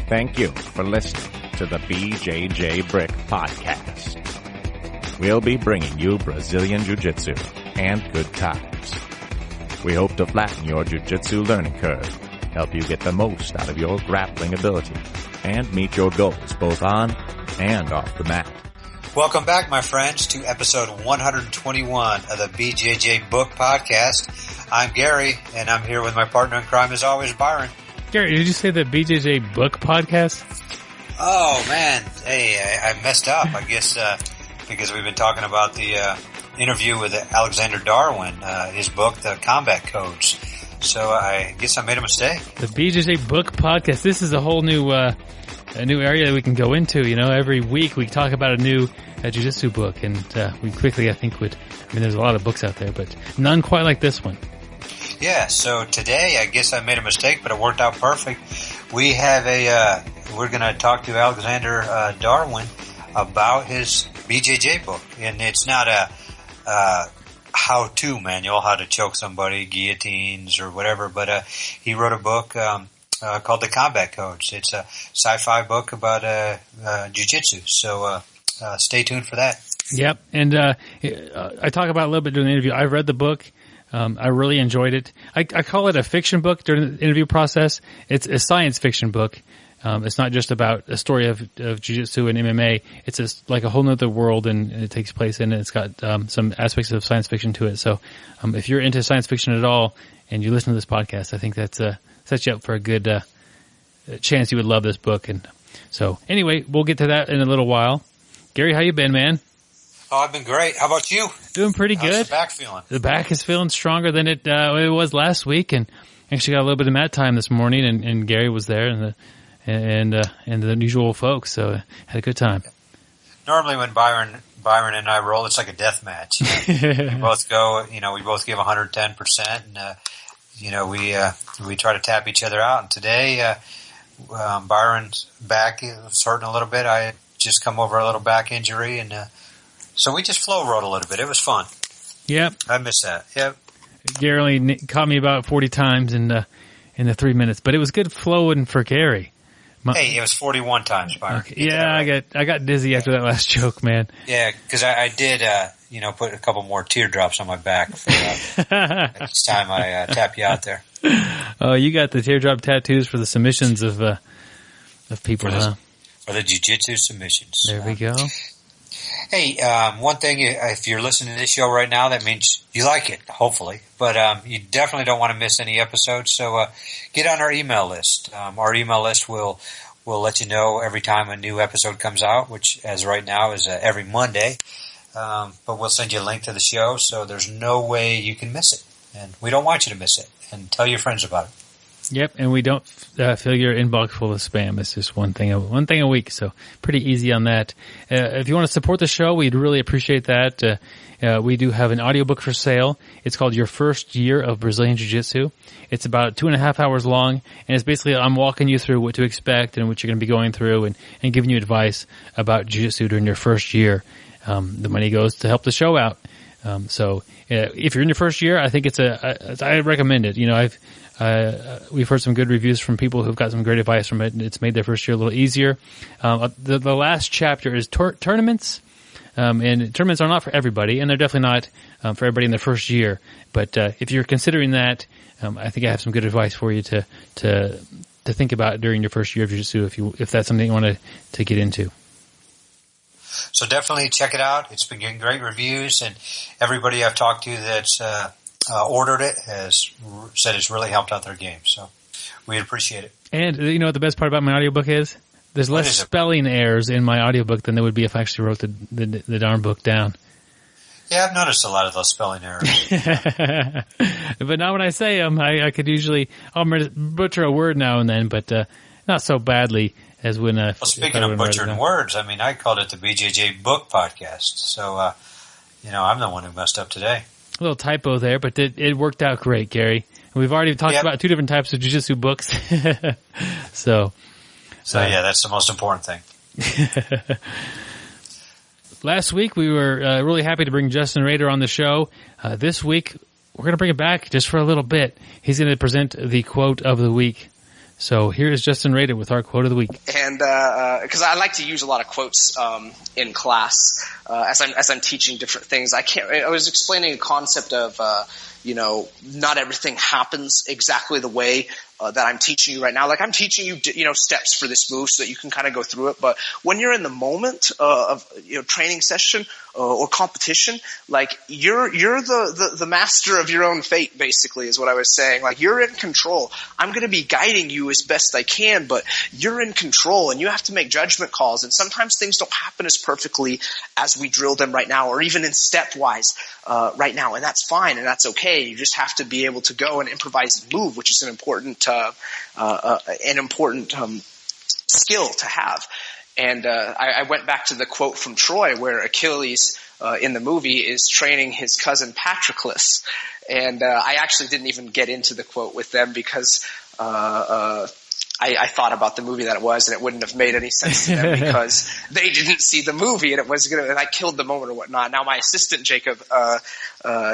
Thank you for listening to the BJJ Brick Podcast. We'll be bringing you Brazilian Jiu-Jitsu and good times. We hope to flatten your Jiu-Jitsu learning curve, help you get the most out of your grappling ability, and meet your goals both on and off the mat. Welcome back, my friends, to episode 121 of the BJJ Book Podcast. I'm Gary, and I'm here with my partner in crime, as always, Byron. Gary, did you say the BJJ Book Podcast? Oh, man. Hey, I messed up, I guess, because we've been talking about the interview with Alexander Darwin, his book, The Combat Codes. So I guess I made a mistake. The BJJ Book Podcast. This is a whole new area that we can go into. You know, every week we talk about a new jiu-jitsu book, and we quickly, I think, there's a lot of books out there, but none quite like this one. Yeah, so today, I guess I made a mistake, but it worked out perfect. We have we're going to talk to Alexander Darwin about his BJJ book, and it's not a how-to manual, how to choke somebody, guillotines or whatever, but he wrote a book called The Combat Codes. It's a sci-fi book about jiu-jitsu, so stay tuned for that. Yep, and I talk about it a little bit during the interview. I read the book. I really enjoyed it. I call it a fiction book during the interview process. It's a science fiction book. It's not just about a story of jiu-jitsu and MMA. It's like a whole nother world, and it takes place in it. It's got some aspects of science fiction to it. So if you're into science fiction at all and you listen to this podcast, I think that sets you up for a good chance you would love this book. And so anyway, we'll get to that in a little while. Gary, how you been, man? Oh, I've been great. How about you? Doing pretty good. How's the back feeling? The back is feeling stronger than it was last week, and actually got a little bit of mat time this morning, and Gary was there, and the usual folks, so had a good time. Normally when Byron and I roll, it's like a death match. We both go, we both give 110%, and we try to tap each other out. And today, Byron's back is hurting a little bit. I just come over a little back injury, and so we just flow rode a little bit. It was fun. Yep. I miss that. Yep. Gary only caught me about 40 times in the 3 minutes, but it was good flowing for Gary. Hey, it was 41 times, Byron. Okay. Yeah, right. I got dizzy after that last joke, man. Yeah, because I did, put a couple more teardrops on my back for next time I tap you out there. Oh, you got the teardrop tattoos for the submissions of people, huh? For the jiu-jitsu submissions. There we go. Hey, one thing, if you're listening to this show right now, that means you like it, hopefully. But you definitely don't want to miss any episodes, so get on our email list. Our email list will let you know every time a new episode comes out, which as right now is every Monday. But we'll send you a link to the show, so there's no way you can miss it. And we don't want you to miss it. And tell your friends about it. Yep, and we don't fill your inbox full of spam. It's just one thing a week, so pretty easy on that. If you want to support the show, we'd really appreciate that. We do have an audiobook for sale. It's called Your First Year of Brazilian Jiu-Jitsu. It's about 2.5 hours long, and it's basically I'm walking you through what to expect and what you're going to be going through and giving you advice about Jiu-Jitsu during your first year. The money goes to help the show out. So if you're in your first year, I think I recommend it. We've heard some good reviews from people who've got some great advice from it, and it's made their first year a little easier. The last chapter is tournaments, and tournaments are not for everybody, and they're definitely not for everybody in their first year. But if you're considering that, I think I have some good advice for you to think about during your first year of jiu-jitsu if that's something you want to get into. So definitely check it out. It's been getting great reviews, and everybody I've talked to that's ordered it has said it's really helped out their game. So we appreciate it. And you know what the best part about my audiobook is? There's less spelling errors in my audiobook than there would be if I actually wrote the darn book down. Yeah, I've noticed a lot of those spelling errors. But not when I say them. I could usually butcher a word now and then, but not so badly as when. Well, speaking of butchering words, I called it the BJJ Book Podcast. So, I'm the one who messed up today. A little typo there, but it worked out great, Gary. We've already talked about two different types of jiu-jitsu books. So yeah, that's the most important thing. Last week, we were really happy to bring Justin Rader on the show. This week, we're going to bring it back just for a little bit. He's going to present the quote of the week. So here is Justin Rader with our quote of the week. And because I like to use a lot of quotes in class as I'm teaching different things. I was explaining a concept of not everything happens exactly the way that I'm teaching you right now. Like I'm teaching you, steps for this move so that you can kind of go through it. But when you're in the moment of training session or competition, like you're the master of your own fate, basically, is what I was saying. Like you're in control. I'm going to be guiding you as best I can, but you're in control and you have to make judgment calls. And sometimes things don't happen as perfectly as we drill them right now, or even in stepwise right now. And that's fine and that's okay. You just have to be able to go and improvise and move, which is an important skill to have. And I went back to the quote from Troy where Achilles in the movie is training his cousin Patroclus. And I actually didn't even get into the quote with them because I thought about the movie that it was, and it wouldn't have made any sense to them because they didn't see the movie, and I killed the moment or whatnot. Now my assistant Jacob,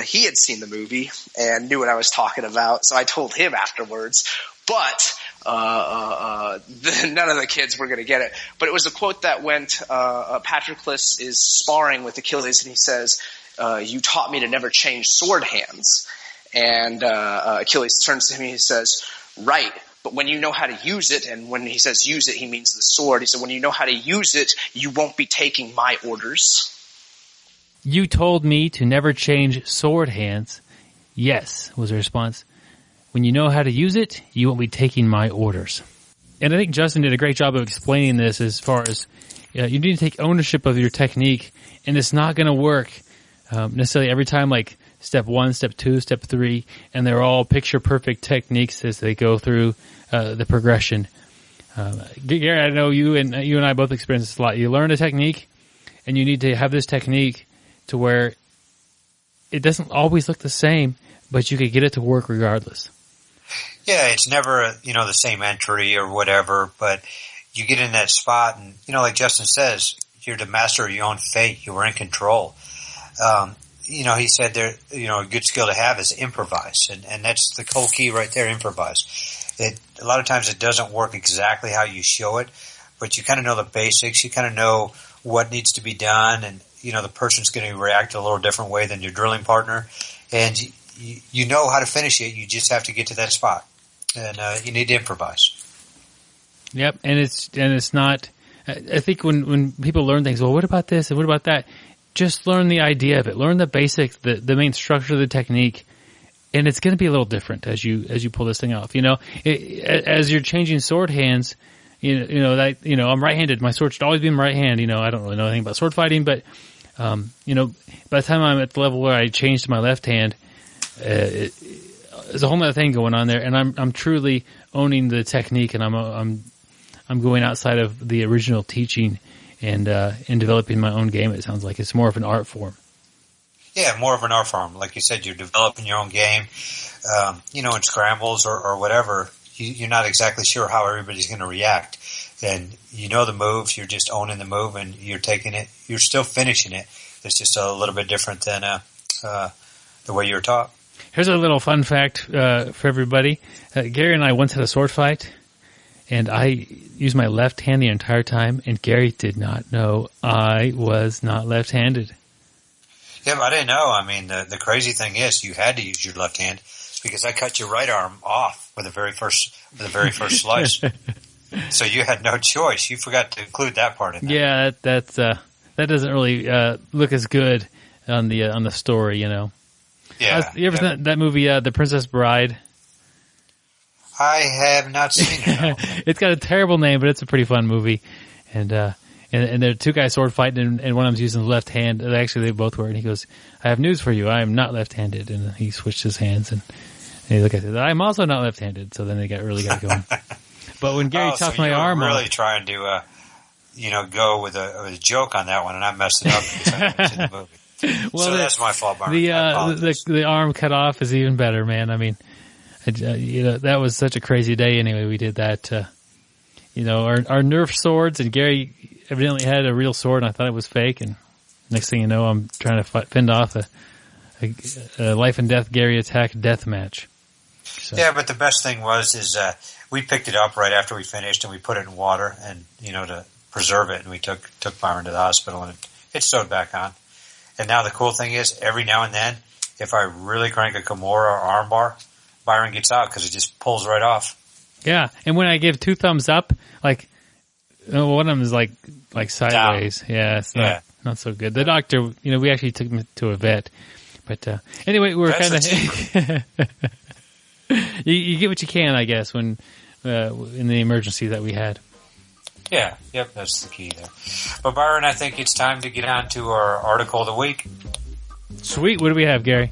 he had seen the movie and knew what I was talking about, so I told him afterwards. But none of the kids were going to get it. But it was a quote that went, Patroclus is sparring with Achilles, and he says, "You taught me to never change sword hands." And Achilles turns to him and he says, "Right. But when you know how to use it," and when he says use it, he means the sword. He said, "When you know how to use it, you won't be taking my orders." You told me to never change sword hands. Yes, was the response. When you know how to use it, you won't be taking my orders. And I think Justin did a great job of explaining this as far as you need to take ownership of your technique, and it's not going to work necessarily every time, like step 1, step 2, step 3, and they're all picture-perfect techniques as they go through the progression. Gary, I know you and I both experience this a lot. You learn a technique, and you need to have this technique to where it doesn't always look the same, but you can get it to work regardless. Yeah, it's never, the same entry or whatever, but you get in that spot and, like Justin says, you're the master of your own fate. You were in control. He said there, a good skill to have is improvise. And that's the whole key right there, improvise. A lot of times it doesn't work exactly how you show it, but you kind of know the basics. You kind of know what needs to be done, and, the person's going to react a little different way than your drilling partner. And you know how to finish it. You just have to get to that spot. And you need to improvise. Yep, and it's not. I think when people learn things, well, what about this and what about that? Just learn the idea of it. Learn the basics, the main structure of the technique, and it's going to be a little different as you pull this thing off. As you're changing sword hands, I'm right-handed. My sword should always be in my right hand. I don't really know anything about sword fighting, but by the time I'm at the level where I change to my left hand, there's a whole other thing going on there, and I'm truly owning the technique, and I'm going outside of the original teaching and developing my own game. It sounds like it's more of an art form. Yeah, more of an art form. Like you said, you're developing your own game. In scrambles or whatever, you're not exactly sure how everybody's going to react. And the moves, you're just owning the move, and you're taking it. You're still finishing it. It's just a little bit different than the way you were taught. Here's a little fun fact for everybody. Gary and I once had a sword fight, and I used my left hand the entire time, and Gary did not know I was not left-handed. Yeah, but I didn't know. I mean, the crazy thing is you had to use your left hand because I cut your right arm off with the very first slice. So you had no choice. You forgot to include that part in there. Yeah, that doesn't really look as good on the story, Yeah. You ever seen that movie, The Princess Bride? I have not seen it. No. It's got a terrible name, but it's a pretty fun movie. And there are two guys sword fighting, and one of them's using the left hand. Actually, they both were. And he goes, "I have news for you. I am not left-handed." And he switched his hands, and he looked at it. I'm also not left-handed. So then they really got going. But when Gary chopped my arm off, really trying to, go with a joke on that one, and I messed it up because I haven't seen the movie. Well, so that's my fault, Byron. The arm cut off is even better, man. I mean, that was such a crazy day. Anyway, we did that. Our Nerf swords, and Gary evidently had a real sword, and I thought it was fake. And next thing you know, I'm trying to fend off a life and death Gary attack death match. So. Yeah, but the best thing is we picked it up right after we finished, and we put it in water, and to preserve it, and we took Byron to the hospital, and it sewed back on. And now the cool thing is, every now and then, if I really crank a Kimura or armbar, Byron gets out because it just pulls right off. Yeah, and when I give 2 thumbs up, like one of them is like sideways. Down. Yeah, it's not so good. The doctor, we actually took him to a vet, but anyway, we're kind of you get what you can, I guess, when in the emergency that we had. Yeah, yep, that's the key there. But Byron, I think it's time to get on to our article of the week. Sweet. What do we have, Gary?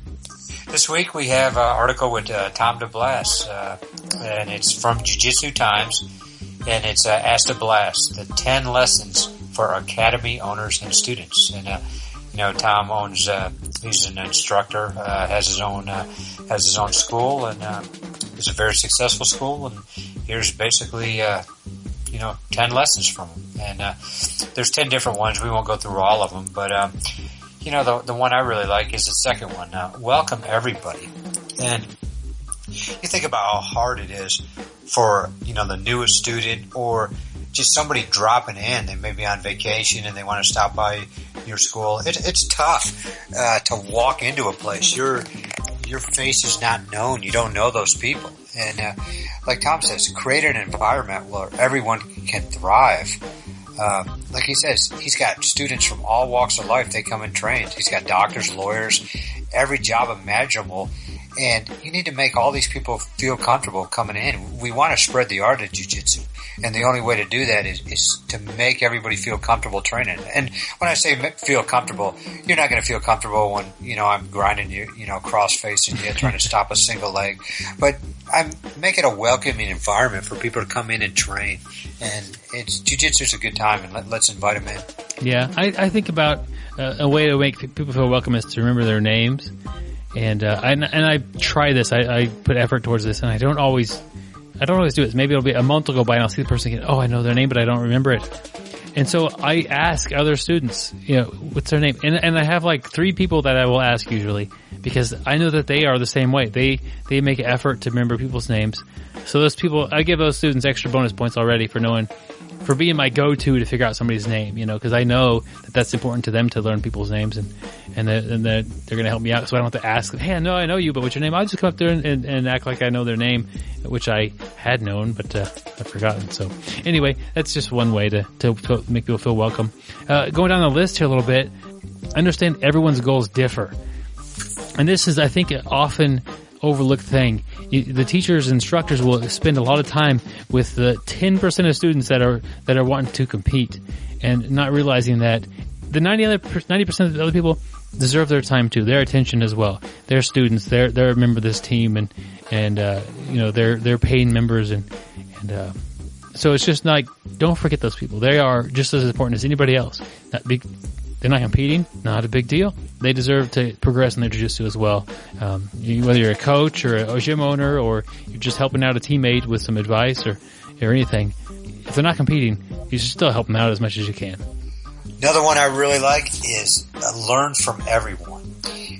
This week we have an article with Tom DeBlas, and it's from Jiu-Jitsu Times, and it's Ask DeBlas, the 10 lessons for academy owners and students. And Tom owns, he's an instructor, has his own school, and it's a very successful school. And here's basically 10 lessons from him. And there's 10 different ones. We won't go through all of them, but the one I really like is the second one. Welcome everybody. And you think about how hard it is for, the newest student or just somebody dropping in. They may be on vacation and they want to stop by your school. It's tough to walk into a place. Your face is not known. You don't know those people. And like Tom says, create an environment where everyone can thrive. Like he says, he's got students from all walks of life. They come and train. He's got doctors, lawyers, every job imaginable. And you need to make all these people feel comfortable coming in. We want to spread the art of jiu-jitsu. And the only way to do that is to make everybody feel comfortable training. And when I say feel comfortable, you're not going to feel comfortable when, I'm grinding you, cross-facing you, trying to stop a single leg. But I'm making a welcoming environment for people to come in and train. And jiu-jitsu is a good time, and let's invite them in. Yeah, I think about a way to make people feel welcome is to remember their names. And I try this. I put effort towards this, and I don't always do it. Maybe it'll be a month will go by, and I'll see the person again. Oh, I know their name, but I don't remember it. And so I ask other students, what's their name? And I have like 3 people that I will ask usually, because I know that they are the same way. They make an effort to remember people's names. So those people, I give those students extra bonus points already for being my go-to to figure out somebody's name, because I know that that's important to them to learn people's names, and they're going to help me out, so I don't have to ask them, hey, I know you, but what's your name? I'll just come up there and act like I know their name, which I had known, but I've forgotten. So anyway, that's just one way to make people feel welcome. Going down the list here a little bit, understand everyone's goals differ. And this is, I think, an often overlooked thing. The teachers and instructors will spend a lot of time with the 10% of students that are wanting to compete, and not realizing that the 90% of the other people deserve their time too, their attention as well. They're students, they're a member of this team, and they're paying members, and so it's just like, don't forget those people. They are just as important as anybody else. They're not competing, not a big deal. They deserve to progress in their jiu-jitsu as well. Whether you're a coach or a gym owner, or you're just helping out a teammate with some advice or anything, if they're not competing, you should still help them out as much as you can. Another one I really like is learn from everyone.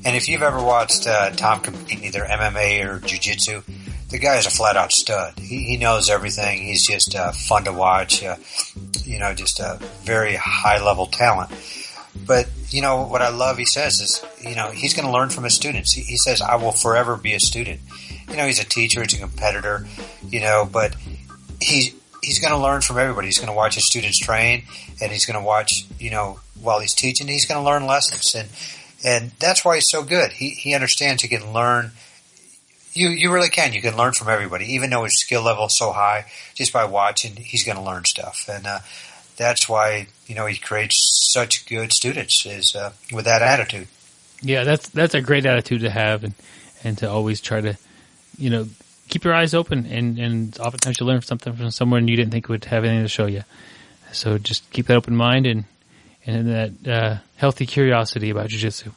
And if you've ever watched Tom compete in either MMA or jiu-jitsu, the guy is a flat-out stud. He knows everything. He's just fun to watch. Just a very high-level talent. But, what I love, he says, is, he's going to learn from his students. He says, I will forever be a student. He's a teacher, he's a competitor, but he's going to learn from everybody. He's going to watch his students train, and he's going to watch, while he's teaching, he's going to learn lessons. And that's why he's so good. He understands you can learn. You really can. You can learn from everybody. Even though his skill level is so high, just by watching, he's going to learn stuff. And that's why, he creates such good students, is with that attitude. Yeah, that's a great attitude to have, and to always try to, keep your eyes open, and oftentimes you learn something from someone you didn't think would have anything to show you. So just keep that open mind and that healthy curiosity about jiu-jitsu.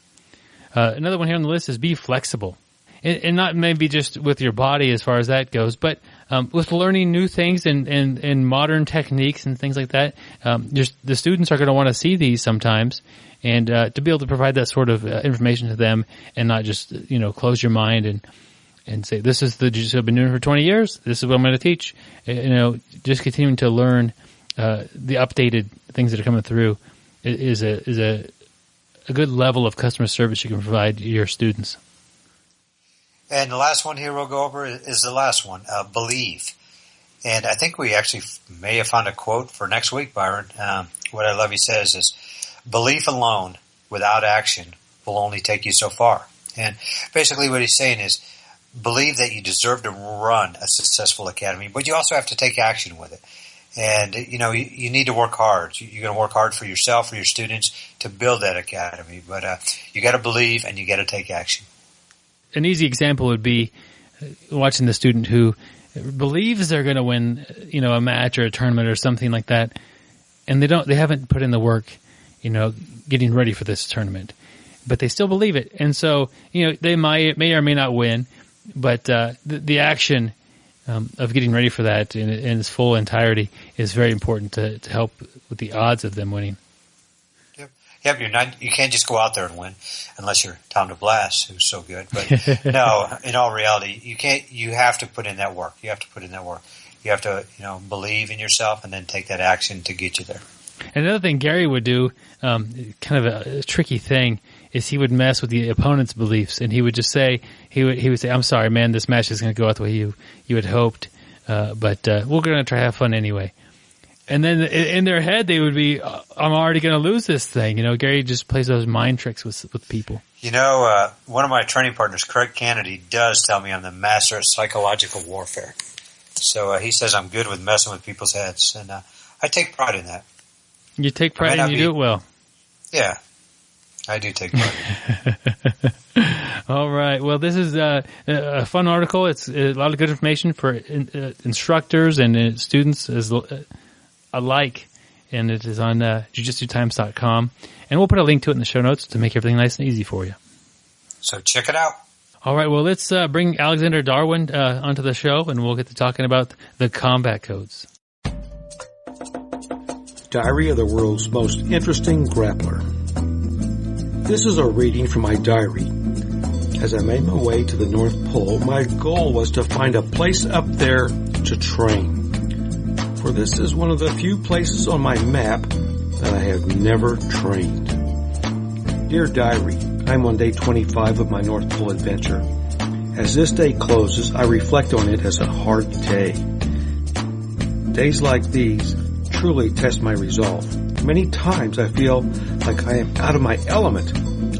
Another one here on the list is be flexible. And not maybe just with your body as far as that goes, but with learning new things and modern techniques and things like that. The students are going to want to see these sometimes, and to be able to provide that sort of information to them, and not just close your mind and say, this is the jiu-jitsu I've been doing for 20 years. This is what I'm going to teach. Just continuing to learn the updated things that are coming through is a good level of customer service you can provide your students. And the last one here we'll go over is the last one, believe. And I think we actually may have found a quote for next week, Byron. What I love he says is, belief alone without action will only take you so far. And basically what he's saying is, believe that you deserve to run a successful academy, but you also have to take action with it. And, you need to work hard. You're going to work hard for yourself, for your students, to build that academy. But you got to believe and you got to take action. An easy example would be watching the student who believes they're going to win, a match or a tournament or something like that, and they haven't put in the work, getting ready for this tournament, but they still believe it. And so, they may or may not win, but the action of getting ready for that in its full entirety is very important to help with the odds of them winning. Yep, you can't just go out there and win unless you're Tom DeBlas, who's so good. But no, in all reality, you have to put in that work. You have to, believe in yourself and then take that action to get you there. Another thing Gary would do, kind of a tricky thing, is he would mess with the opponent's beliefs, and he would just say, he would say, I'm sorry, man, this match is going to go out the way you had hoped, but we're going to try to have fun anyway. And then in their head, they would be, I'm already going to lose this thing. Gary just plays those mind tricks with people. One of my training partners, Craig Kennedy, does tell me I'm the master at psychological warfare. So he says I'm good with messing with people's heads, and I take pride in that. You take pride and you do it well. Yeah, I do take pride. All right. Well, this is a fun article. It's a lot of good information for instructors and students alike, and it is on jujitsutimes.com. And we'll put a link to it in the show notes to make everything nice and easy for you. So check it out. All right. Well, let's bring Alexander Darwin onto the show, and we'll get to talking about the combat codes. Diary of the World's Most Interesting Grappler. This is a reading from my diary. As I made my way to the North Pole, my goal was to find a place up there to train. For this is one of the few places on my map that I have never trained. Dear Diary, I'm on day 25 of my North Pole adventure. As this day closes, I reflect on it as a hard day. Days like these truly test my resolve. Many times I feel like I am out of my element.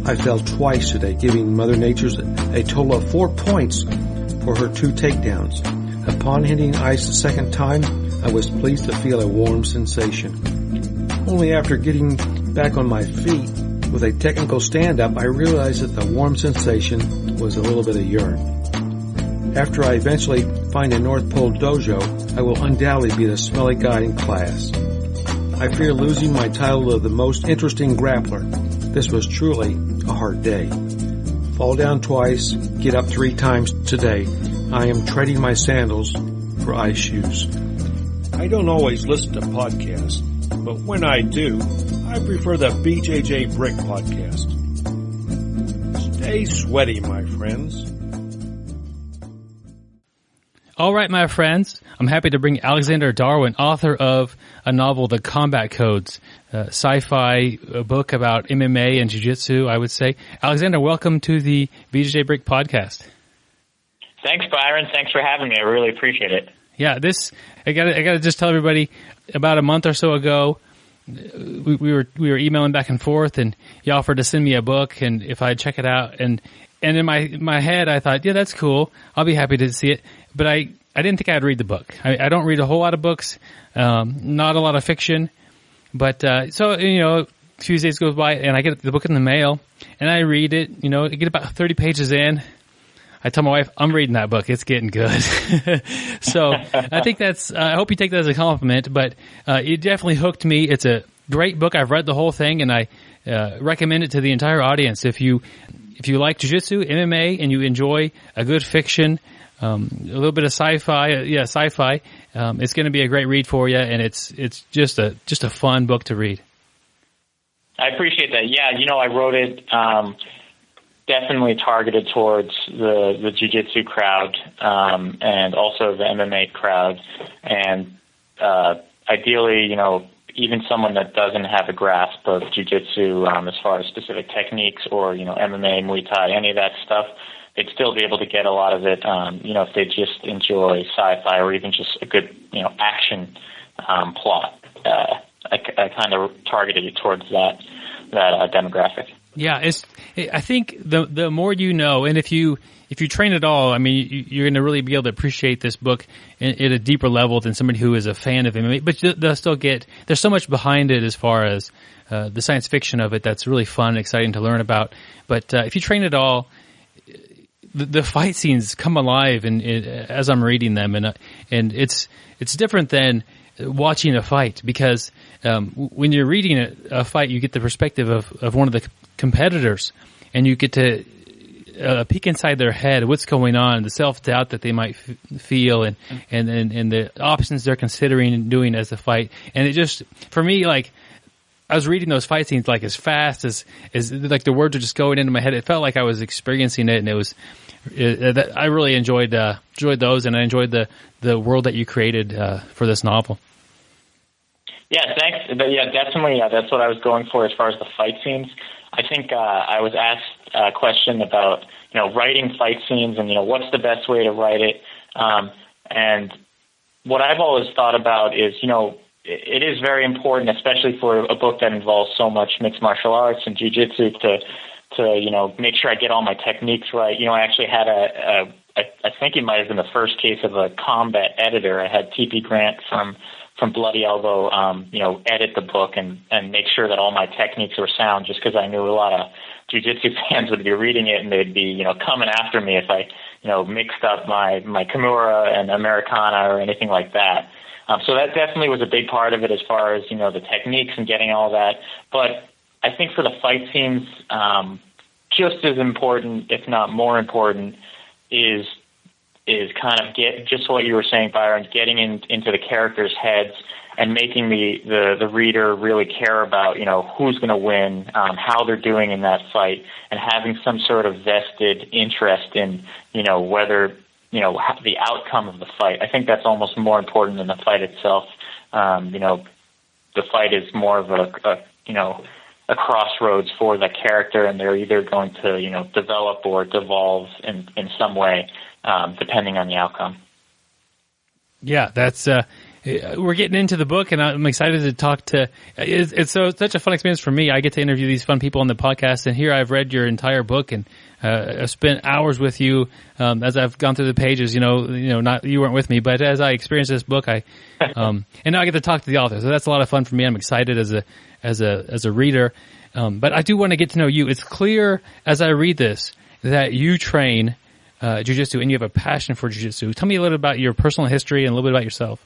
I fell twice today, giving Mother Nature a total of 4 points for her 2 takedowns. Upon hitting ice the second time, I was pleased to feel a warm sensation. Only after getting back on my feet with a technical stand-up, I realized that the warm sensation was a little bit of urine. After I eventually find a North Pole dojo, I will undoubtedly be the smelly guy in class. I fear losing my title of the most interesting grappler. This was truly a hard day. Fall down twice, get up 3 times today. I am trading my sandals for ice shoes. I don't always listen to podcasts, but when I do, I prefer the BJJ Brick podcast. Stay sweaty, my friends. All right, my friends, I'm happy to bring Alexander Darwin, author of a novel, The Combat Codes, sci-fi book about MMA and jiu-jitsu, I would say. Alexander, welcome to the BJJ Brick podcast. Thanks, Byron. Thanks for having me. I really appreciate it. Yeah, I gotta just tell everybody, about a month or so ago, we were emailing back and forth, and you offered to send me a book, and if I'd check it out, and in my head, I thought, yeah, that's cool. I'll be happy to see it. But I didn't think I'd read the book. I don't read a whole lot of books, not a lot of fiction. But so a few days goes by, and I get the book in the mail, and I read it. I get about 30 pages in. I tell my wife, I'm reading that book. It's getting good. So I think I hope you take that as a compliment. But it definitely hooked me. It's a great book. I've read the whole thing, and I recommend it to the entire audience. If you like jiu-jitsu, MMA, and you enjoy a good fiction, a little bit of sci-fi, it's going to be a great read for you, and it's just a fun book to read. I appreciate that. Yeah, I wrote it definitely targeted towards the jiu-jitsu crowd, and also the MMA crowd. And ideally, even someone that doesn't have a grasp of jiu-jitsu as far as specific techniques or, MMA, Muay Thai, any of that stuff, they'd still be able to get a lot of it, if they just enjoy sci-fi or even just a good, action plot. I kind of targeted it towards that demographic. Yeah, I think the more you know, and if you train at all, I mean, you're going to really be able to appreciate this book at a deeper level than somebody who is a fan of MMA. But they'll still there's so much behind it as far as the science fiction of it that's really fun and exciting to learn about. But if you train at all, the fight scenes come alive as I'm reading them, and it's different than watching a fight, because when you're reading a fight, you get the perspective of one of the competitors, and you get to peek inside their head, what's going on, the self-doubt that they might feel, and the options they're considering and doing as a fight. And it just, for me, like, I was reading those fight scenes like as fast as like the words were just going into my head. It felt like I was experiencing it, and I really enjoyed those, and I enjoyed the world that you created for this novel. Yeah, thanks. Yeah, definitely. That's what I was going for as far as the fight scenes. I think I was asked a question about writing fight scenes and what's the best way to write it. And what I've always thought about is it is very important, especially for a book that involves so much mixed martial arts and jiu-jitsu, to make sure I get all my techniques right. I actually had I think it might have been the first case of a combat editor. I had T.P. Grant from Bloody Elbow, edit the book and make sure that all my techniques were sound, just because I knew a lot of jiu-jitsu fans would be reading it and they'd be, coming after me if I, mixed up my Kimura and Americana or anything like that. So that definitely was a big part of it as far as, the techniques and getting all that. But I think for the fight scenes, just as important, if not more important, is kind of just what you were saying, Byron, getting into the characters' heads and making the reader really care about, who's going to win, how they're doing in that fight, and having some sort of vested interest in, whether, the outcome of the fight. I think that's almost more important than the fight itself. The fight is more of a crossroads for the character, and they're either going to, develop or devolve in some way, depending on the outcome. Yeah, that's we're getting into the book, and I'm excited to talk to. It's such a fun experience for me. I get to interview these fun people on the podcast, and here I've read your entire book, and I've spent hours with you as I've gone through the pages. Not you weren't with me, but as I experienced this book, and now I get to talk to the author, so that's a lot of fun for me. I'm excited as a reader, but I do want to get to know you. It's clear as I read this that you train jiu-jitsu and you have a passion for jiu-jitsu. Tell me a little about your personal history and a little bit about yourself.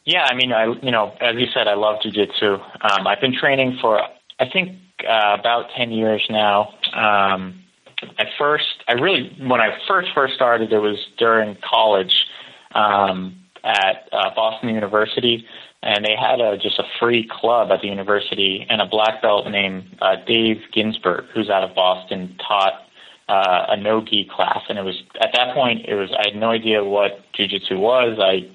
Yeah, I mean, as you said, I love jiu-jitsu. I've been training for, I think, about 10 years now. When I first started, it was during college at Boston University, and they had just a free club at the university, and a black belt named Dave Ginsberg, who's out of Boston, taught a no-gi class. And it was, at that point, I had no idea what jiu-jitsu was. I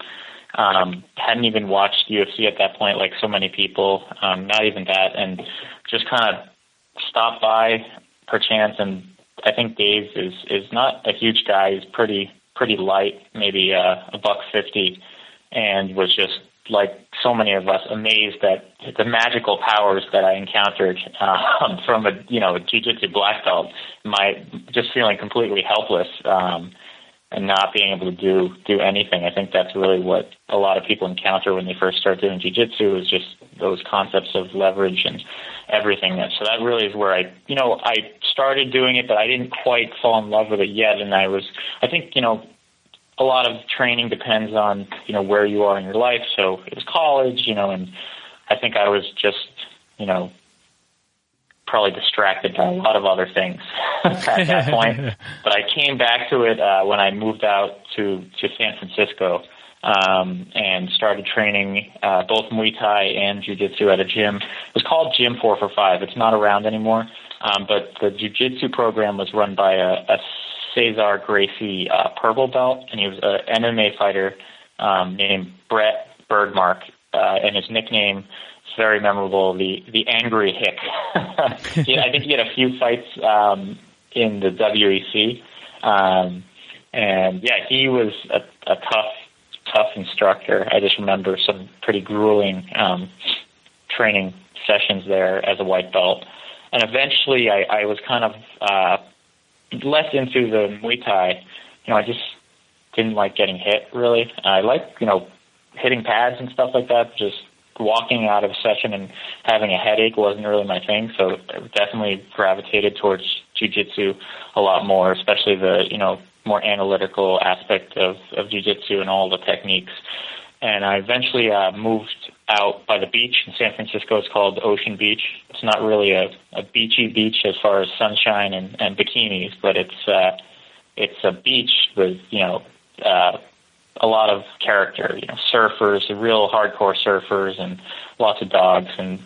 hadn't even watched UFC at that point, like so many people, not even that, and just kind of stopped by perchance. And I think Dave is not a huge guy. He's pretty light, maybe $150, and was just, like so many of us, amazed at the magical powers that I encountered from a jiu-jitsu black belt. Just feeling completely helpless and not being able to do anything. I think that's really what a lot of people encounter when they first start doing jiu-jitsu, is just those concepts of leverage and everything. So that really is where I started doing it, but I didn't quite fall in love with it yet. And I think a lot of training depends on, where you are in your life. So it was college, and I think I was just, probably distracted by a lot of other things at that point. But I came back to it when I moved out to San Francisco and started training both Muay Thai and Jiu-Jitsu at a gym. It was called Gym 4 for 5. It's not around anymore. But the jiu-jitsu program was run by a Cesar Gracie purple belt, and he was an MMA fighter named Brett Birdmark, and his nickname is very memorable, the Angry Hick. I think he had a few fights in the WEC, and yeah, he was a tough instructor. I just remember some pretty grueling training sessions there as a white belt. And eventually I was kind of less into the Muay Thai. I just didn't like getting hit, really. I like, hitting pads and stuff like that. Just walking out of a session and having a headache wasn't really my thing, so I definitely gravitated towards jiu-jitsu a lot more, especially the, more analytical aspect of jiu-jitsu and all the techniques. And I eventually moved out by the beach in San Francisco. It's called Ocean Beach. It's not really a beachy beach as far as sunshine and bikinis, but it's a beach with, a lot of character, surfers, real hardcore surfers, and lots of dogs. And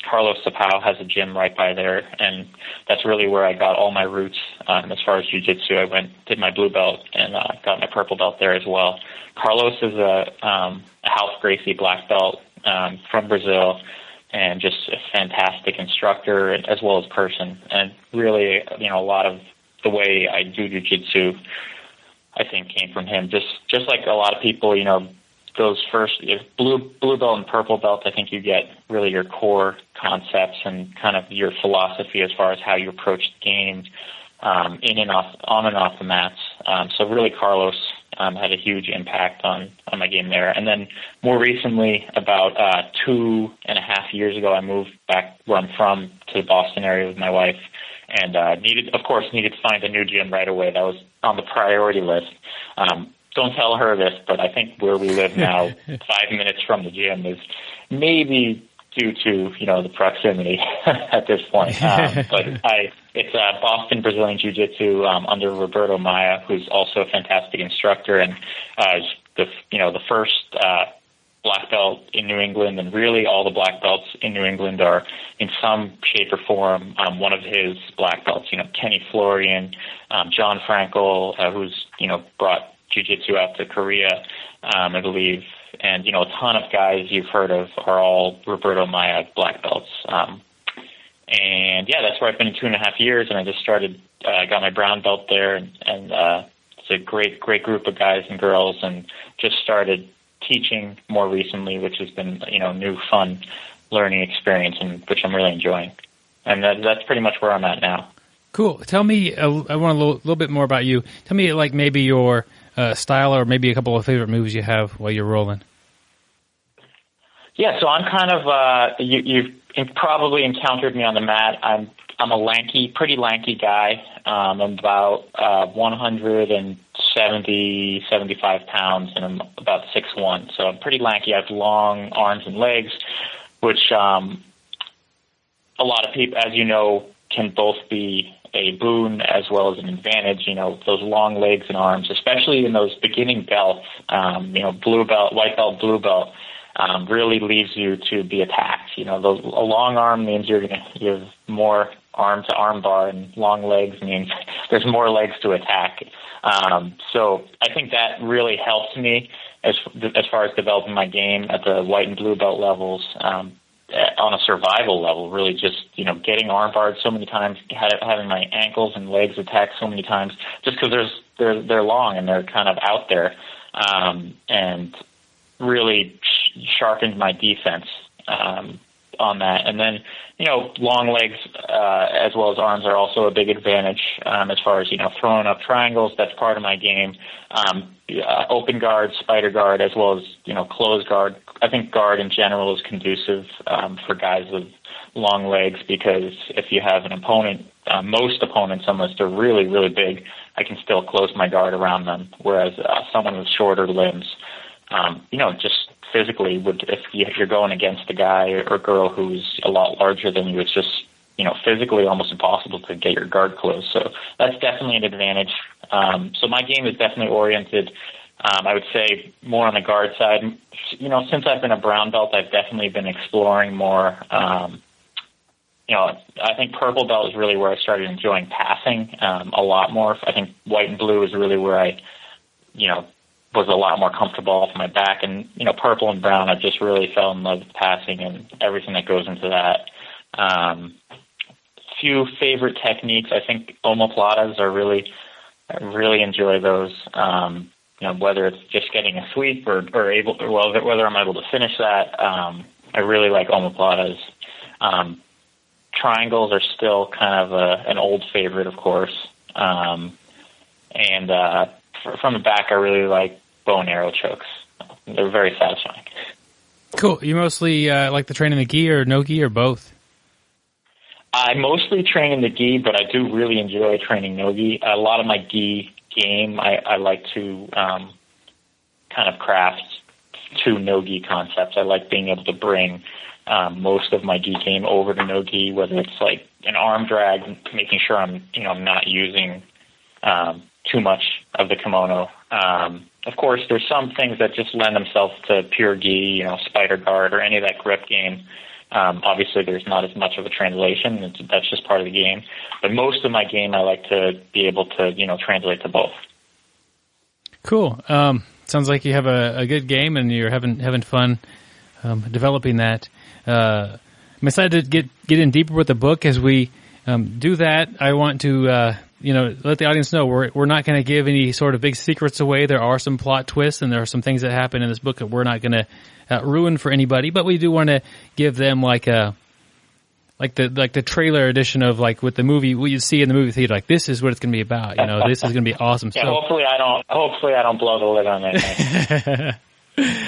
Carlos Sapao has a gym right by there, and that's really where I got all my roots as far as jiu-jitsu. I did my blue belt, and got my purple belt there as well. Carlos is a House Gracie black belt from Brazil, and just a fantastic instructor as well as person. And really, a lot of the way I do jiu-jitsu, I think, came from him. Just like a lot of people, those first blue belt and purple belt, I think you get really your core concepts and kind of your philosophy as far as how you approach the game on and off the mats. So really, Carlos had a huge impact on my game there. And then more recently, about 2.5 years ago, I moved back where I'm from to the Boston area with my wife, and needed to find a new gym right away. That was on the priority list. Don't tell her this, but I think where we live now, 5 minutes from the gym, is maybe due to the proximity at this point. But it's Boston Brazilian Jiu-Jitsu under Roberto Maia, who's also a fantastic instructor, and the first black belt in New England, and really all the black belts in New England are in some shape or form one of his black belts. Kenny Florian, John Frankel, who's brought jiu-jitsu out to Korea, I believe, and a ton of guys you've heard of are all Roberto Maia black belts. And yeah, that's where I've been in 2.5 years, and I just started. Got my brown belt there, and it's a great group of guys and girls, and just started teaching more recently, which has been new fun learning experience, and which I'm really enjoying. And that's pretty much where I'm at now. Cool. Tell me, I want a little bit more about you. Tell me, like, maybe your style, or maybe a couple of favorite moves you have while you're rolling. Yeah, so I'm kind of you've probably encountered me on the mat. I'm a pretty lanky guy. I'm about 170, 75 pounds, and I'm about 6'1". So I'm pretty lanky. I have long arms and legs, which a lot of people, as you know, can both be a boon as well as an advantage. Those long legs and arms, especially in those beginning belts, blue belt, white belt, blue belt, really leaves you to be attacked. A long arm means you have more arm to arm bar, and long legs means there's more legs to attack. So I think that really helps me as far as developing my game at the white and blue belt levels. On a survival level, really just, getting arm barred so many times, having my ankles and legs attacked so many times, just because they're long and they're kind of out there, and really sharpened my defense on that. And then, long legs as well as arms are also a big advantage as far as, throwing up triangles. That's part of my game. Open guard, spider guard, as well as, closed guard. I think guard in general is conducive for guys with long legs, because if you have an opponent, most opponents, unless they're really, really big, I can still close my guard around them. Whereas someone with shorter limbs, just physically if you're going against a guy or girl who's a lot larger than you, it's just, physically almost impossible to get your guard closed. So that's definitely an advantage. So my game is definitely oriented, I would say, more on the guard side. Since I've been a brown belt, I've definitely been exploring more I think purple belt is really where I started enjoying passing a lot more. I think white and blue is really where I, was a lot more comfortable off my back. And, purple and brown, I just really fell in love with passing and everything that goes into that. Few favorite techniques. I think omoplatas are I really enjoy those. Whether it's just getting a sweep or whether I'm able to finish that. I really like omoplatas. Triangles are still kind of an old favorite, of course. From the back, I really like bow and arrow chokes. They're very satisfying. Cool. You mostly like to train in the gi or no gi or both? I mostly train in the gi, but I do really enjoy training no gi. A lot of my gi game, I like to kind of craft to no gi concepts. I like being able to bring most of my gi game over to no gi, whether it's like an arm drag, making sure I'm not using too much of the kimono. Of course, there's some things that just lend themselves to pure gi, spider guard or any of that grip game. Obviously, there's not as much of a translation. That's just part of the game. But most of my game, I like to be able to, translate to both. Cool. Sounds like you have a good game and you're having fun developing that. I'm excited to get in deeper with the book. As we do that, I want to let the audience know we're not going to give any sort of big secrets away. There are some plot twists and there are some things that happen in this book that we're not going to ruin for anybody, but we do want to give them like the trailer edition of like with the movie, what you see in the movie theater, like this is what it's going to be about. This is going to be awesome. Yeah, so, hopefully I don't blow the lid on it.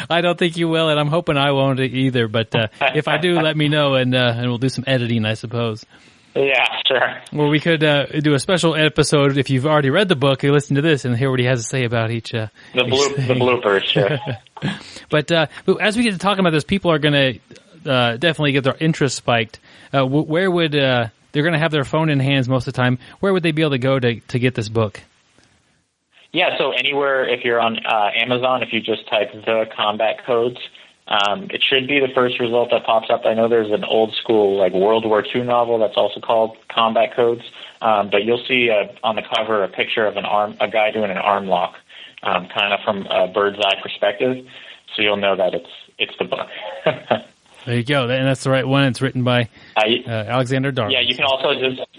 I don't think you will, and I'm hoping I won't either. But if I do, let me know, and we'll do some editing, I suppose. Yeah, sure. Well, we could do a special episode if you've already read the book. You listen to this and hear what he has to say about each. The bloopers, sure. But as we get to talking about this, people are going to definitely get their interest spiked. Where would they're going to have their phone in hands most of the time? Where would they be able to go to get this book? Yeah, so anywhere, if you're on Amazon, if you just type the combat codes, it should be the first result that pops up. I know there's an old school like World War II novel that's also called Combat Codes, but you'll see on the cover a picture of a guy doing an arm lock, kind of from a bird's eye perspective. So you'll know that it's the book. There you go, and that's the right one. It's written by Alexander Darwin. Yeah, you can also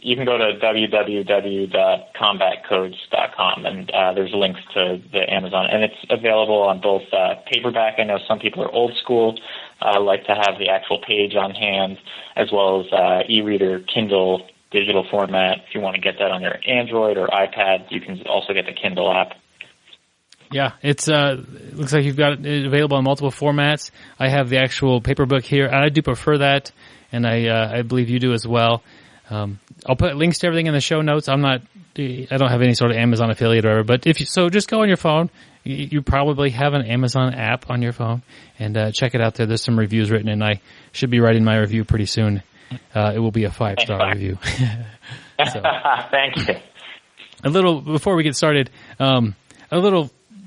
you can go to www.combatcodes.com, and there's links to the Amazon, and it's available on both paperback. I know some people are old school, like to have the actual page on hand, as well as e-reader, Kindle, digital format. If you want to get that on your Android or iPad, you can also get the Kindle app. Yeah, it looks like you've got it available in multiple formats. I have the actual paper book here, and I do prefer that, and I believe you do as well. I'll put links to everything in the show notes. I don't have any sort of Amazon affiliate or whatever, but just go on your phone. You probably have an Amazon app on your phone, and check it out there. There's some reviews written, and I should be writing my review pretty soon. It will be a 5-star review. So, thank you. Before we get started, a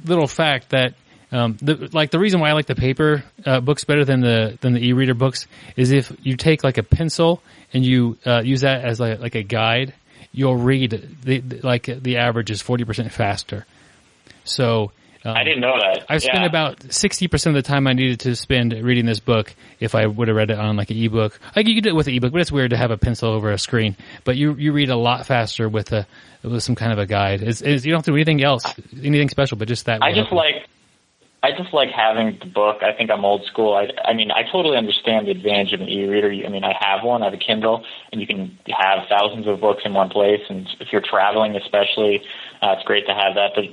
little fact that the reason why I like the paper books better than the e-reader books is if you take like a pencil and you use that as like a guide, you'll read the average is 40% faster. So I didn't know that. I've spent about 60% of the time I needed to spend reading this book if I would have read it on like an ebook. Like you could do it with an ebook, but it's weird to have a pencil over a screen. But you read a lot faster with some kind of a guide. You don't have to do anything else, anything special, but just that. I just like having the book. I think I'm old school. I totally understand the advantage of an e-reader. I have one. I have a Kindle, and you can have thousands of books in one place. And if you're traveling, especially, it's great to have that. But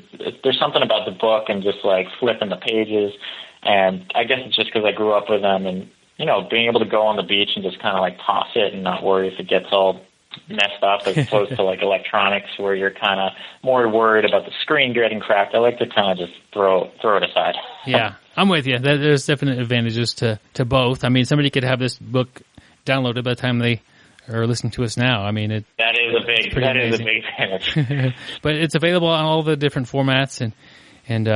there's something about the book and just like flipping the pages. And I guess it's just because I grew up with them, and being able to go on the beach and just kind of like toss it and not worry if it gets all messed up, as opposed to like electronics where you're kind of more worried about the screen getting cracked. I like to kind of just throw it aside. Yeah, I'm with you. There's definite advantages to both. Somebody could have this book downloaded by the time they are listening to us now. That is a big advantage. But it's available on all the different formats, and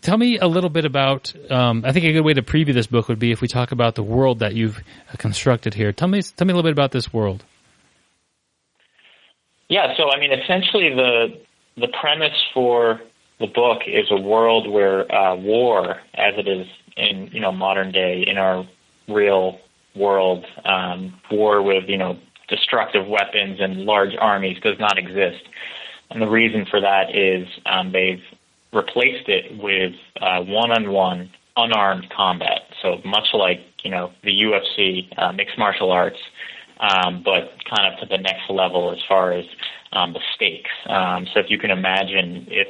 Tell me a little bit about, I think a good way to preview this book would be if we talk about the world that you've constructed here. Tell me a little bit about this world. Yeah, so I mean, essentially the premise for the book is a world where war, as it is in modern day in our real world, war with destructive weapons and large armies does not exist, and the reason for that is they've replaced it with one-on-one unarmed combat. So much like the UFC, mixed martial arts, but kind of to the next level as far as the stakes. So if you can imagine if,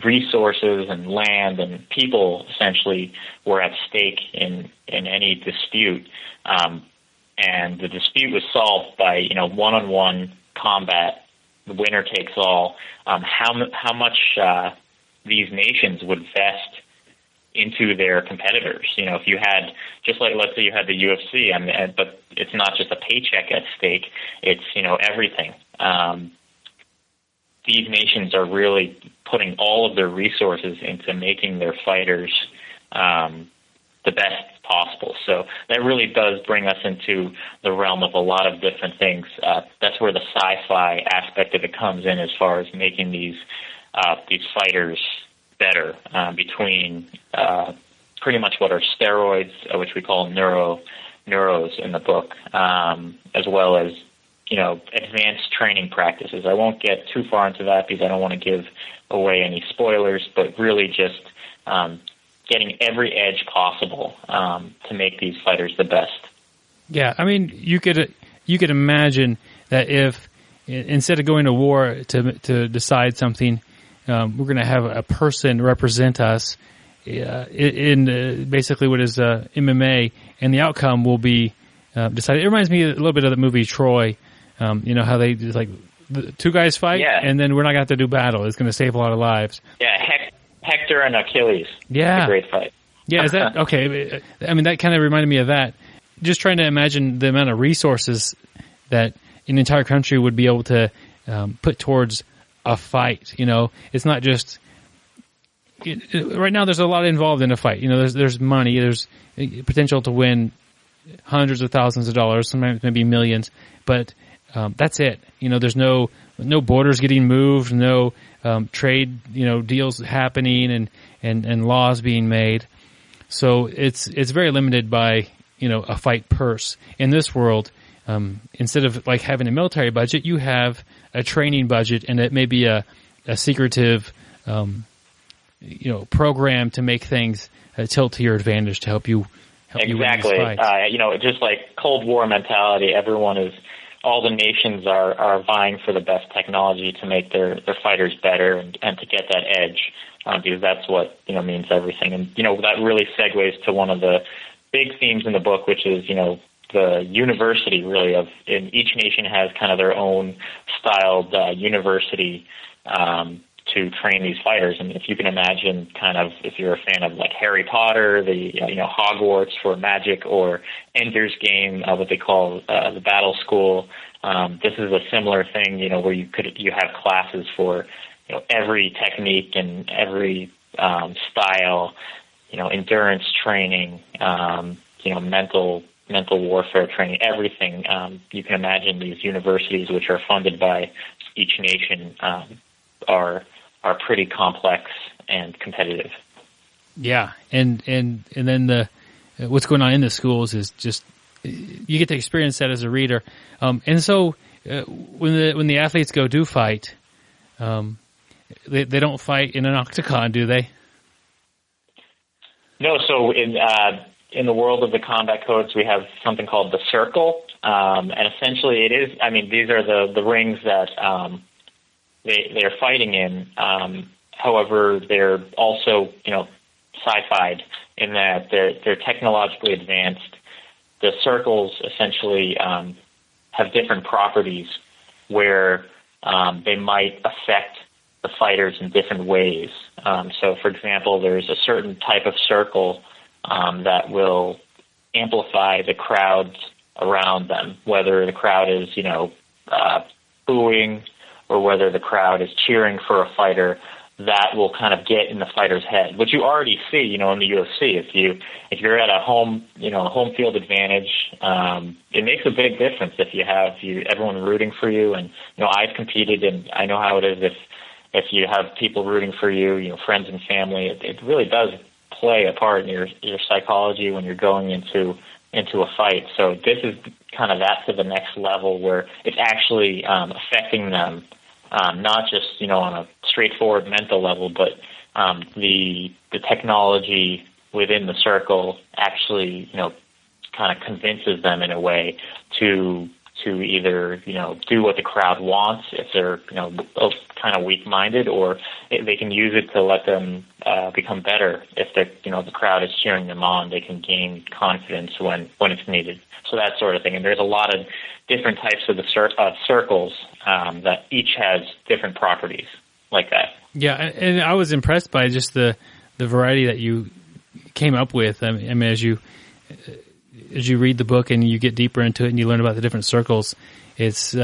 resources and land and people essentially were at stake in any dispute, and the dispute was solved by, one-on-one combat, the winner takes all, how much these nations would vest into their competitors. If you had, just like, let's say you had the UFC, but it's not just a paycheck at stake, it's, everything. These nations are really putting all of their resources into making their fighters the best possible. So that really does bring us into the realm of a lot of different things. That's where the sci-fi aspect of it comes in, as far as making these fighters better, between pretty much what are steroids, which we call neuros in the book, as well as advanced training practices. I won't get too far into that because I don't want to give away any spoilers, but really just getting every edge possible to make these fighters the best. Yeah, I mean, you could imagine that if instead of going to war to decide something, we're going to have a person represent us in basically what is MMA, and the outcome will be decided. It reminds me a little bit of the movie Troy. How they just, like, the two guys fight, and then we're not going to have to do battle. It's going to save a lot of lives. Yeah, Hector and Achilles. Yeah. It's a great fight. Yeah, is that okay? I mean, that kind of reminded me of that. Just trying to imagine the amount of resources that an entire country would be able to put towards a fight. It's not just right now. There's a lot involved in a fight. There's money. There's potential to win hundreds of thousands of dollars, sometimes maybe millions. But that's it. There's no borders getting moved, no trade deals happening, and laws being made. So it's very limited by a fight purse. In this world, instead of like having a military budget, you have a training budget, and it may be a secretive program to make things tilt to your advantage to help you. Exactly. Just like Cold War mentality, all the nations are vying for the best technology to make their fighters better and to get that edge, because that's what means everything. And that really segues to one of the big themes in the book, which is the university really in each nation has kind of their own styled university to train these fighters. And if you can imagine, kind of, if you're a fan of like Harry Potter, the Hogwarts for magic, or Ender's Game, what they call the battle school, this is a similar thing, where you have classes for every technique and every style, endurance training, mental warfare training, everything. You can imagine these universities, which are funded by each nation, are pretty complex and competitive. Yeah, and then what's going on in the schools is just you get to experience that as a reader. And so when the athletes do fight, they don't fight in an octagon, do they? No. So in the world of the combat codes, we have something called the circle, and essentially it is. I mean, these are the rings that they're fighting in. However, they're also sci-fi'd in that they're technologically advanced. The circles essentially have different properties where they might affect the fighters in different ways. So, for example, there's a certain type of circle that will amplify the crowds around them, whether the crowd is, booing or whether the crowd is cheering for a fighter. that will kind of get in the fighter's head, which you already see, in the UFC. If you're at a home field advantage, it makes a big difference if you have everyone rooting for you. And I've competed, and I know how it is if you have people rooting for you, friends and family. It really does play a part in your psychology when you're going into a fight. So this is kind of that to the next level where it's actually affecting them, not just on a straightforward mental level, but the technology within the circle actually kind of convinces them in a way to either do what the crowd wants if they're kind of weak-minded, or they can use it to let them become better if the crowd is cheering them on. They can gain confidence when it's needed. So that sort of thing. And there's a lot of different types of the circles that each has different properties like that. Yeah, and I was impressed by just the variety that you came up with. I mean, as you read the book and you get deeper into it and you learn about the different circles, it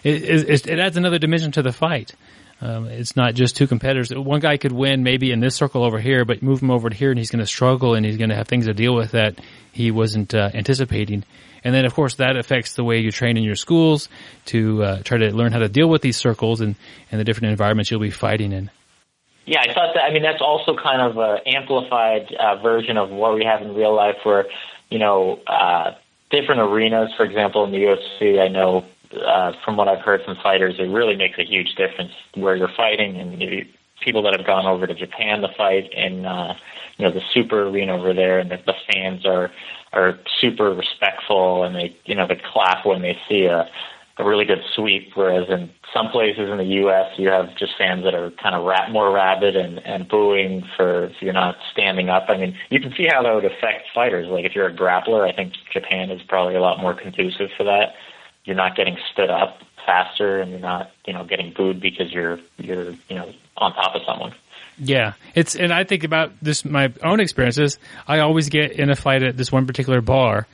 adds another dimension to the fight. It's not just two competitors. One guy could win maybe in this circle over here, but move him over to here and he's going to struggle and he's going to have things to deal with that he wasn't anticipating. And then, of course, that affects the way you train in your schools to try to learn how to deal with these circles and the different environments you'll be fighting in. Yeah, I thought that. I mean, that's also kind of an amplified version of what we have in real life, where different arenas. For example, in the UFC, I know from what I've heard from fighters, it really makes a huge difference where you're fighting. And people that have gone over to Japan to fight in the super arena over there, and the fans are super respectful, and they clap when they see a really good sweep, whereas in some places in the U.S. you have just fans that are kind of more rabid and booing if you're not standing up. I mean, you can see how that would affect fighters. Like if you're a grappler, I think Japan is probably a lot more conducive for that. You're not getting stood up faster, and you're not getting booed because you're on top of someone. Yeah, and I think about this, my own experiences. I always get in a fight at this one particular bar.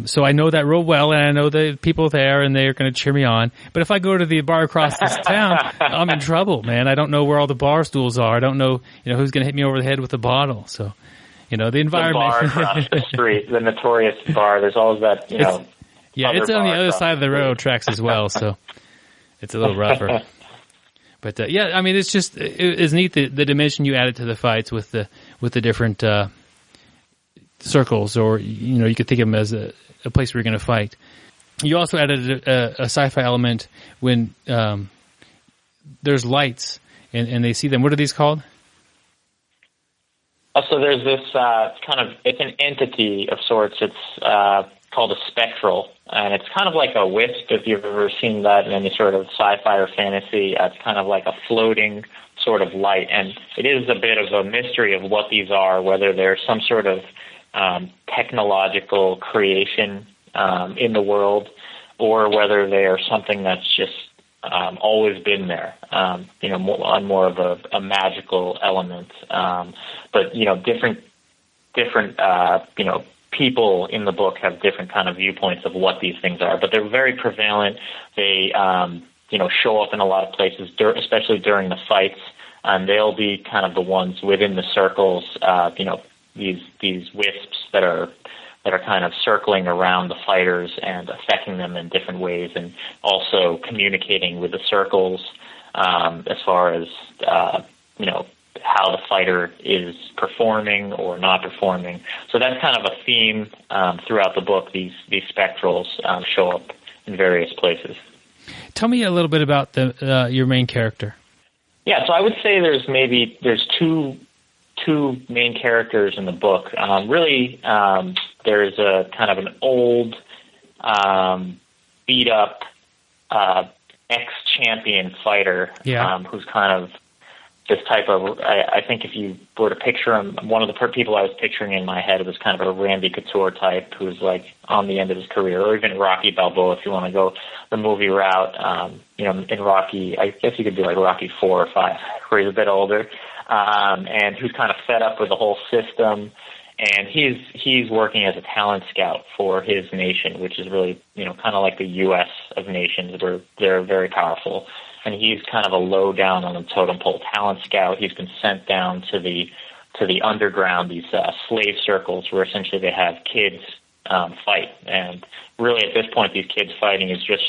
So I know that real well, and I know the people there, and they're going to cheer me on. But if I go to the bar across this town, I'm in trouble, man. I don't know where all the bar stools are. I don't know, who's going to hit me over the head with a bottle. So, the environment. The bar across the street, the notorious bar. There's always that, Yeah, it's on the other side of the railroad tracks as well, so it's a little rougher. But I mean, it's just it's neat the dimension you added to the fights with the different circles, or you could think of them as a place where you're going to fight. You also added a sci-fi element when there's lights and they see them. What are these called? So there's this it's an entity of sorts. It's called a spectral, and it's kind of like a wisp, if you've ever seen that in any sort of sci-fi or fantasy. It's kind of like a floating sort of light, and it is a bit of a mystery of what these are, whether they're some sort of technological creation in the world, or whether they are something that's just always been there, on more of a magical element. But different people in the book have different kind of viewpoints of what these things are, but they're very prevalent. They show up in a lot of places, especially during the fights, and they'll be kind of the ones within the circles. These wisps that are kind of circling around the fighters and affecting them in different ways, and also communicating with the circles as far as how the fighter is performing or not performing. So that's kind of a theme throughout the book. These spectrals show up in various places. Tell me a little bit about your main character. Yeah, so I would say there's two main characters in the book. There's a kind of an old, beat up ex-champion fighter who's kind of this type of, I think if you were to picture him, one of the people I was picturing in my head was kind of a Randy Couture type who's like on the end of his career, or even Rocky Balboa if you want to go the movie route. In Rocky, I guess you could do like Rocky 4 or 5, where he's a bit older, and who's kind of fed up with the whole system And he's working as a talent scout for his nation, which is really, kind of like the U.S. of nations, where they're very powerful. And he's kind of a low down on the totem pole talent scout. He's been sent down to the underground, these slave circles, where essentially they have kids fight. And really, at this point, these kids fighting is just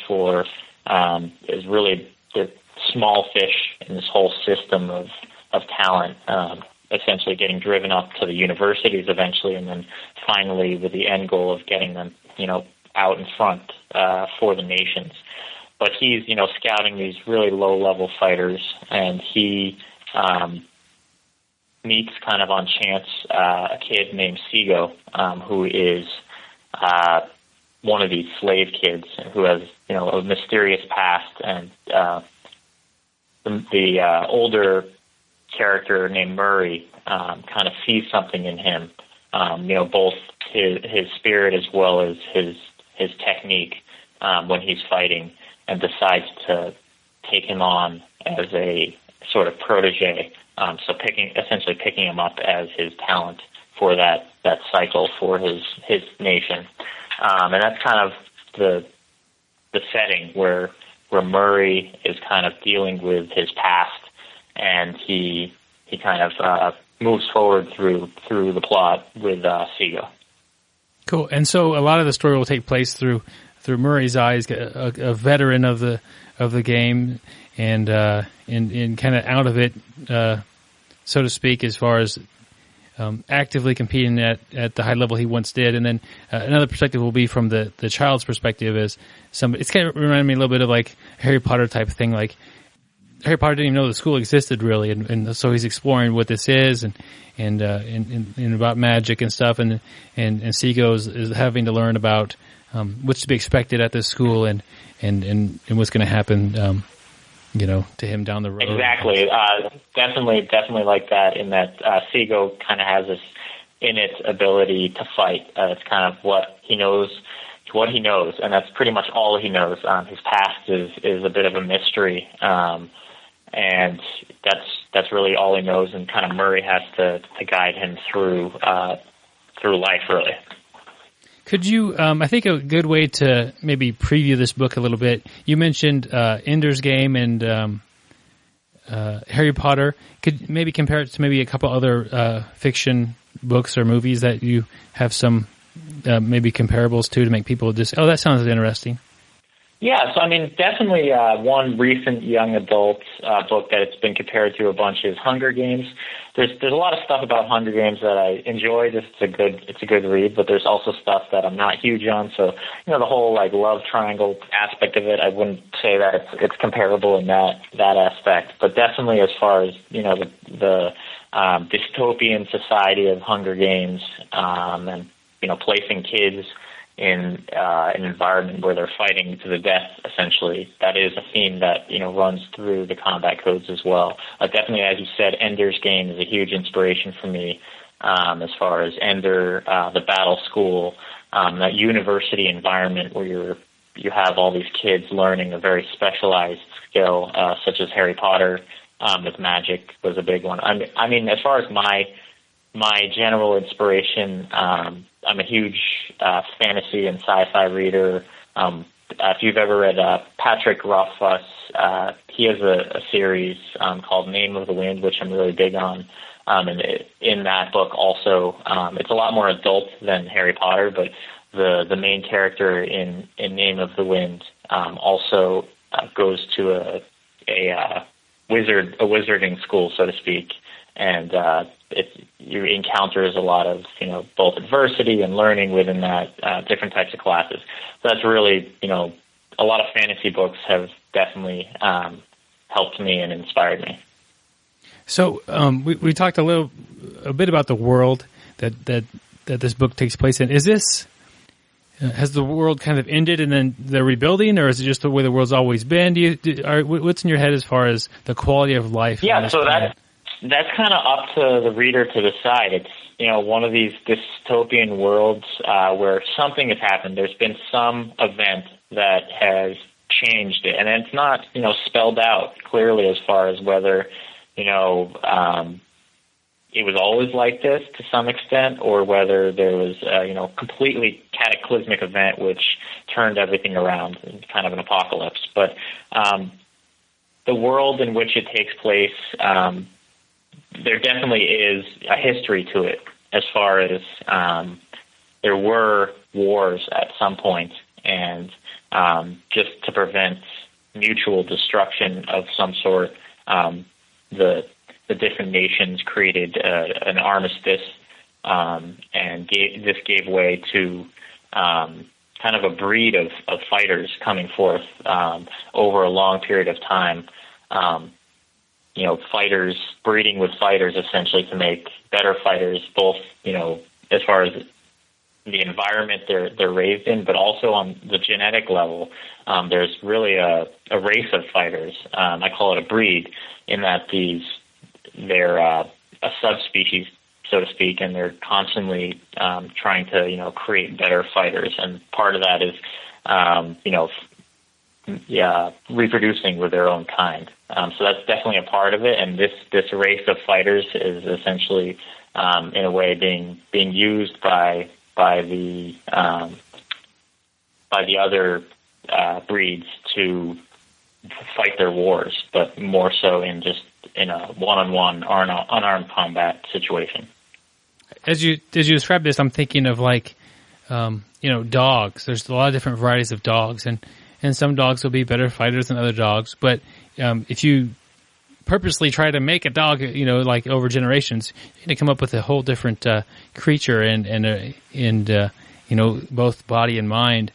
is really the small fish in this whole system of talent. Essentially getting driven up to the universities eventually, and then finally with the end goal of getting them, out in front for the nations. But he's, scouting these really low-level fighters, and he meets kind of on chance a kid named Seago, who is one of these slave kids who has, a mysterious past, and the older character named Murray kind of sees something in him, both his spirit as well as his technique when he's fighting, and decides to take him on as a sort of protege. So essentially picking him up as his talent for that cycle for his nation, and that's kind of the setting where Murray is kind of dealing with his past, and he kind of moves forward through the plot with Seago. Cool. And so a lot of the story will take place through Murray's eyes, a veteran of the game, and kind of out of it, so to speak, as far as actively competing at the high level he once did. And then another perspective will be from the child's perspective, as it's kind of reminded me a little bit of like Harry Potter type thing. Like Harry Potter didn't even know the school existed really, and so he's exploring what this is and about magic and stuff, and Seago is having to learn about what's to be expected at this school and what's going to happen, to him down the road. Exactly. Definitely like that, in that Seago kind of has this innate ability to fight. It's kind of what he knows, and that's pretty much all he knows. His past is a bit of a mystery, and that's really all he knows, and kind of Murray has to guide him through life, really. Could you, I think a good way to maybe preview this book a little bit, you mentioned Ender's Game and Harry Potter. Could maybe compare it to maybe a couple other fiction books or movies that you have some maybe comparables to make people just, oh, that sounds interesting. Yeah, so I mean, definitely one recent young adult book that it's been compared to a bunch is Hunger Games. There's a lot of stuff about Hunger Games that I enjoy. It's a good read, but there's also stuff that I'm not huge on. So the whole like love triangle aspect of it, I wouldn't say that it's comparable in that aspect. But definitely, as far as the dystopian society of Hunger Games, and placing kids in an environment where they're fighting to the death, essentially. That is a theme that, runs through the combat codes as well. Definitely, as you said, Ender's Game is a huge inspiration for me, as far as Ender, the battle school, that university environment where you have all these kids learning a very specialized skill, such as Harry Potter, with magic was a big one. I mean, as far as my general inspiration, I'm a huge fantasy and sci-fi reader. If you've ever read Patrick Rothfuss, he has a series called Name of the Wind, which I'm really big on. And in that book also, it's a lot more adult than Harry Potter, but the main character in Name of the Wind also goes to a wizarding school, so to speak. And you encounters a lot of, both adversity and learning within that, different types of classes. So that's really, a lot of fantasy books have definitely helped me and inspired me. So we talked a bit about the world that this book takes place in. Is this, has the world kind of ended and then they're rebuilding, or is it just the way the world's always been? What's in your head as far as the quality of life? Yeah, so that's kind of up to the reader to decide. It's, one of these dystopian worlds where something has happened. There's been some event that has changed it. And it's not, it was always like this to some extent, or whether there was completely cataclysmic event which turned everything around, kind of an apocalypse. But the world in which it takes place, there definitely is a history to it, as far as there were wars at some point, and just to prevent mutual destruction of some sort, the different nations created an armistice, and this gave way to kind of a breed of fighters coming forth over a long period of time. Fighters breeding with fighters, essentially, to make better fighters, both as far as the environment they're raised in, but also on the genetic level. There's really a race of fighters. I call it a breed, in that they're a subspecies, so to speak, and they're constantly trying to create better fighters. And part of that is reproducing with their own kind. So that's definitely a part of it. And this race of fighters is essentially in a way being used by the other breeds to fight their wars, but more so in a one-on-one or an unarmed combat situation. As you describe this, I'm thinking of dogs. There's a lot of different varieties of dogs, and some dogs will be better fighters than other dogs. But if you purposely try to make a dog, over generations, you're going to come up with a whole different creature and both body and mind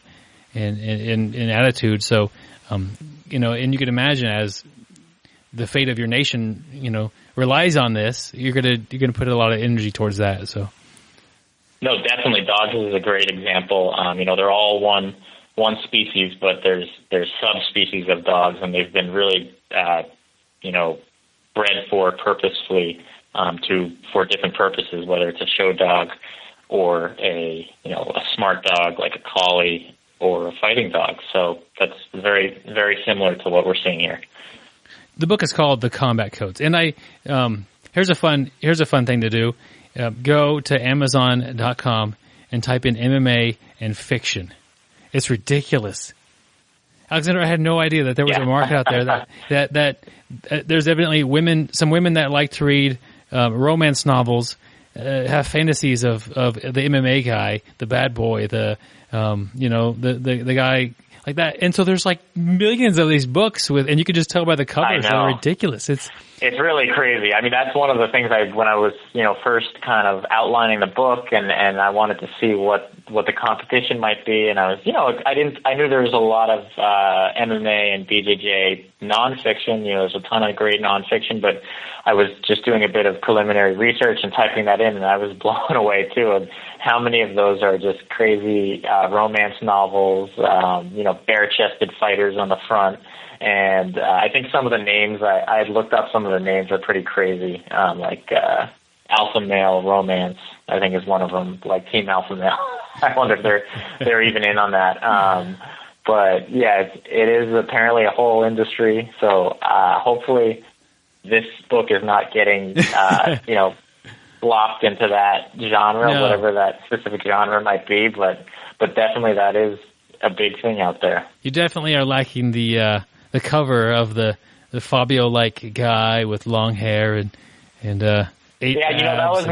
and attitude. So, and you can imagine, as the fate of your nation, relies on this, you're gonna put a lot of energy towards that. So, no, definitely, dogs is a great example. They're all one species, but there's subspecies of dogs, and they've been really bred for purposefully for different purposes, whether it's a show dog or a smart dog like a collie or a fighting dog. So that's very, very similar to what we're seeing here. The book is called The Combat Codes, and here's a fun thing to do. Go to Amazon.com and type in MMA and fiction. It's ridiculous. Alexander, I had no idea that there was a market out there that there's evidently some women that like to read romance novels, have fantasies of the MMA guy, the bad boy, the guy like that. And so there's like millions of these books and you can just tell by the covers, they're ridiculous. It's really crazy. I mean, that's one of the things when I was, first kind of outlining the book and I wanted to see what the competition might be. And I was, I knew there was a lot of MMA and BJJ nonfiction. There's a ton of great nonfiction, but I was just doing a bit of preliminary research and typing that in, and I was blown away too of how many of those are just crazy romance novels, bare-chested fighters on the front. And I think some of the names, I had looked up some of the names are pretty crazy, like Alpha Male Romance, I think is one of them, like Team Alpha Male. I wonder if they're even in on that. But yeah, it is apparently a whole industry. So hopefully this book is not getting, blocked into that genre, whatever that specific genre might be. But definitely that is a big thing out there. You definitely are lacking the cover of the Fabio-like guy with long hair and eight abs. That was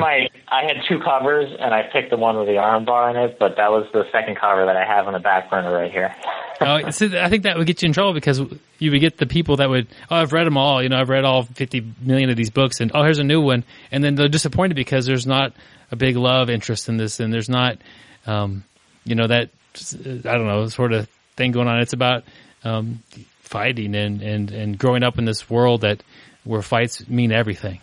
I had two covers, and I picked the one with the armbar in it, but that was the second cover that I have on the back burner right here. I think that would get you in trouble, because you would get the people that would, I've read them all, I've read all 50 million of these books, and here's a new one, and then they're disappointed because there's not a big love interest in this, and there's not, that, I don't know, sort of thing going on. It's about fighting and growing up in this world where fights mean everything.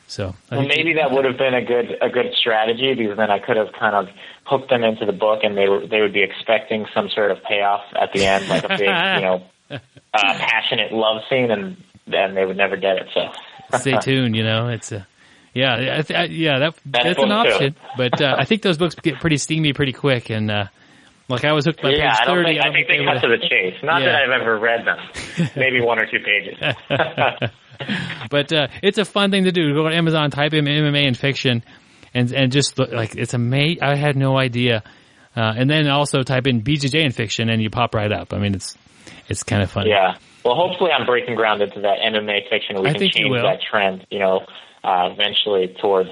So maybe that would have been a good strategy, because then I could have kind of hooked them into the book, and they would be expecting some sort of payoff at the end, like a big passionate love scene, and they would never get it. So stay tuned. It's that's an option. But I think those books get pretty steamy pretty quick, and Like I was hooked by page 30. I think they cut to the chase. Not that I've ever read them. Maybe 1 or 2 pages. But it's a fun thing to do. Go on Amazon, type in MMA and fiction, and just look, like it's amazing. I had no idea. And then also type in BJJ and fiction, and you pop right up. I mean, it's kind of funny. Yeah. Well, hopefully I'm breaking ground into that MMA fiction. We can change that trend, eventually towards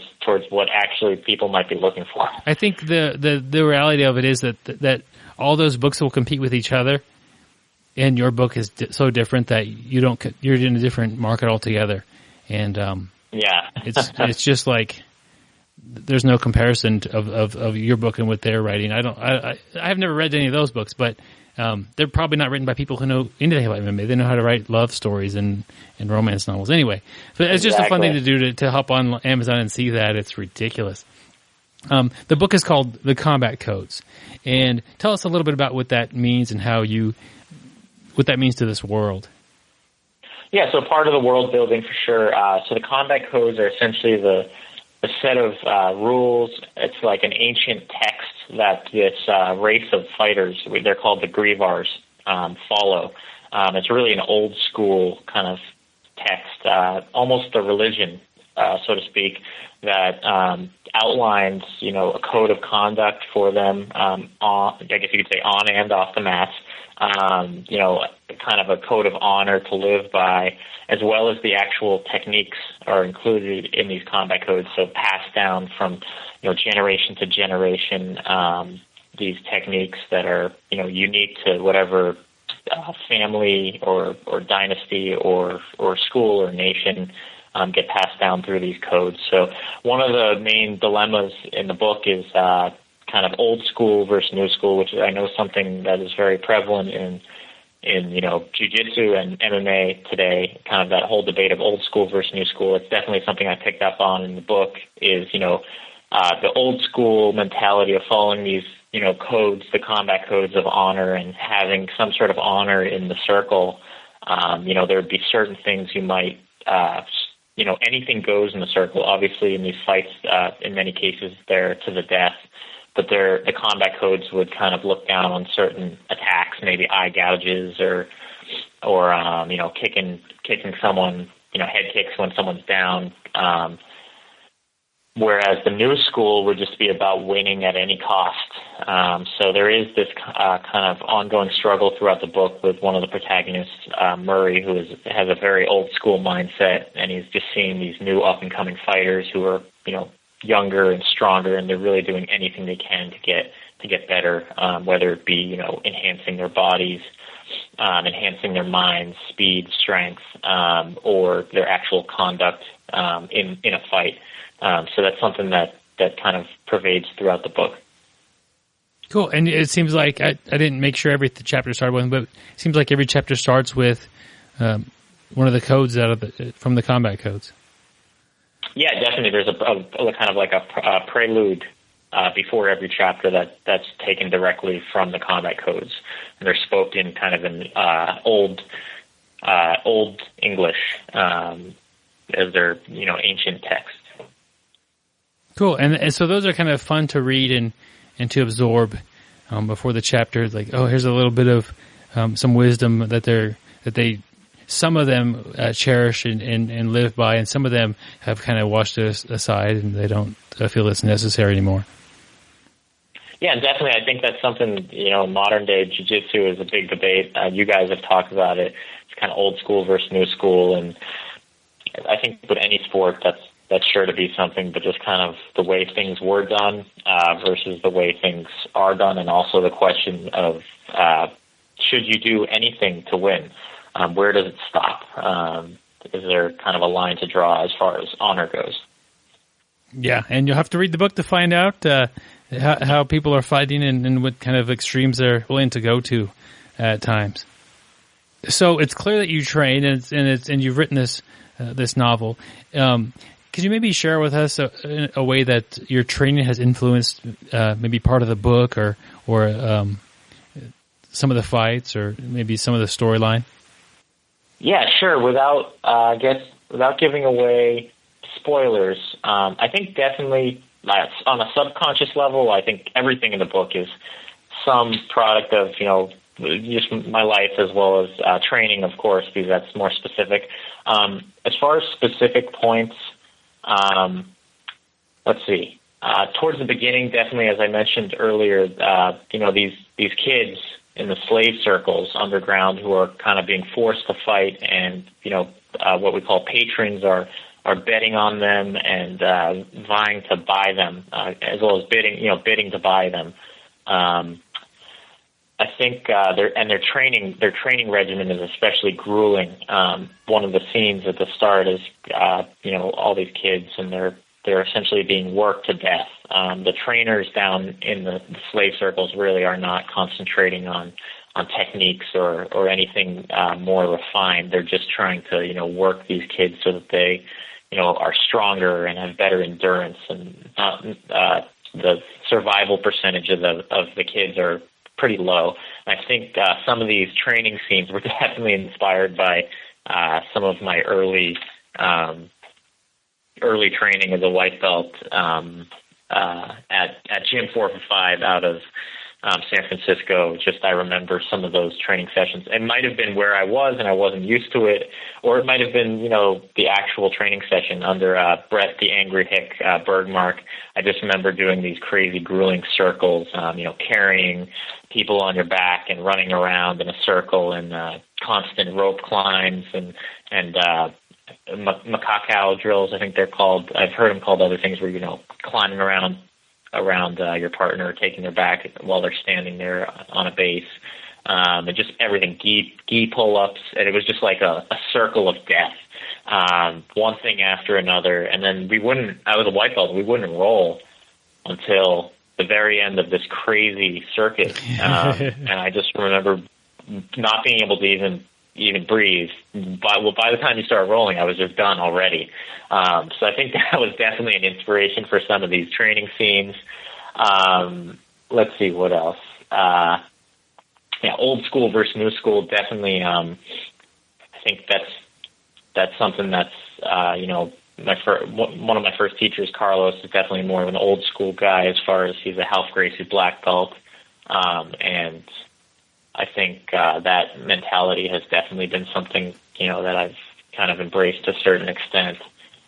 what actually people might be looking for. I think the reality of it is that all those books will compete with each other, and your book is so different that you're in a different market altogether. And it's just like there's no comparison of your book and what they're writing. I've never read any of those books, but they're probably not written by people who know anything about MMA. They know how to write love stories and romance novels. Anyway, but it's just a fun thing to do to hop on Amazon and see that. It's ridiculous. The book is called The Combat Codes. And tell us a little bit about what that means and what that means to this world. Yeah, so part of the world building for sure. So the combat codes are essentially the set of rules. It's like an ancient text that this race of fighters, they're called the Grevars, follow. It's really an old school kind of text, almost a religion, so to speak, that outlines, a code of conduct for them, I guess you could say on and off the mats, kind of a code of honor to live by, as well as the actual techniques are included in these combat codes, so passed down from, generation to generation, these techniques that are, unique to whatever family or dynasty or school or nation get passed down through these codes. So one of the main dilemmas in the book is kind of old school versus new school, which I know is something that is very prevalent in jiu-jitsu and MMA today, kind of that whole debate of old school versus new school. It's definitely something I picked up on in the book is, the old school mentality of following these, codes, the combat codes of honor and having some sort of honor in the circle. There would be certain things you might, anything goes in the circle. Obviously, in these fights, in many cases, they're to the death. But the combat codes would kind of look down on certain attacks, maybe eye gouges or kicking someone, head kicks when someone's down. Whereas the new school would just be about winning at any cost. So there is this kind of ongoing struggle throughout the book with one of the protagonists, Murray, who has a very old school mindset, and he's just seeing these new up and coming fighters who are, younger and stronger, and they're really doing anything they can to get better, whether it be, enhancing their bodies, enhancing their minds, speed, strength, or their actual conduct in a fight. So that's something that kind of pervades throughout the book. Cool. And it seems like I didn't make sure every chapter started with, but it seems like every chapter starts with one of the codes from the combat codes. Yeah, definitely. There's a kind of like a prelude before every chapter that's taken directly from the combat codes, and they're spoken kind of in old English as their ancient text. Cool, and so those are kind of fun to read and to absorb before the chapter. Like, oh, here's a little bit of some wisdom that they. Some of them cherish and live by, and some of them have kind of washed it aside, and they don't feel it's necessary anymore. Yeah, and definitely, I think that's something, modern day jiu-jitsu is a big debate. You guys have talked about it. It's kind of old school versus new school, and I think with any sport, that's sure to be something, but just kind of the way things were done versus the way things are done, and also the question of should you do anything to win? Where does it stop? Is there kind of a line to draw as far as honor goes? Yeah, and you'll have to read the book to find out how people are fighting and what kind of extremes they're willing to go to at times. So it's clear that you train, and you've written this novel. Could you maybe share with us a way that your training has influenced maybe part of the book or some of the fights or maybe some of the storyline? Yeah, sure. Without giving away spoilers, I think definitely on a subconscious level, I think everything in the book is some product of, just my life as well as training, of course, because that's more specific. As far as specific points, let's see. Towards the beginning, definitely, as I mentioned earlier, these kids in the slave circles underground who are kind of being forced to fight, and what we call patrons are betting on them and vying to buy them, as well as bidding to buy them. I think their training regimen is especially grueling. One of the scenes at the start is all these kids, and they're essentially being worked to death. The trainers down in the slave circles really are not concentrating on techniques or anything more refined. They're just trying to work these kids so that they are stronger and have better endurance, and the survival percentage of the kids are pretty low. And I think some of these training scenes were definitely inspired by some of my early training as a white belt at Gym 445 out of San Francisco. I remember some of those training sessions. It might have been where I was and I wasn't used to it, or it might have been, the actual training session under Brett the Angry Hick Bergmark. I just remember doing these crazy grueling circles, carrying people on your back and running around in a circle, and constant rope climbs and macaque drills, I think they're called. I've heard them called other things, where climbing around your partner, taking their back while they're standing there on a base, and just everything, gi pull-ups, and it was just like a circle of death, one thing after another. And then I was a white belt, we wouldn't roll until the very end of this crazy circuit, and I just remember not being able to even breathe. By the time you start rolling, I was just done already. So I think that was definitely an inspiration for some of these training scenes. Let's see, what else? Old school versus new school, definitely. I think that's something that's, one of my first teachers, Carlos, is definitely more of an old school guy, as far as he's a Ralph Gracie black belt. And I think that mentality has definitely been something, that I've kind of embraced to a certain extent.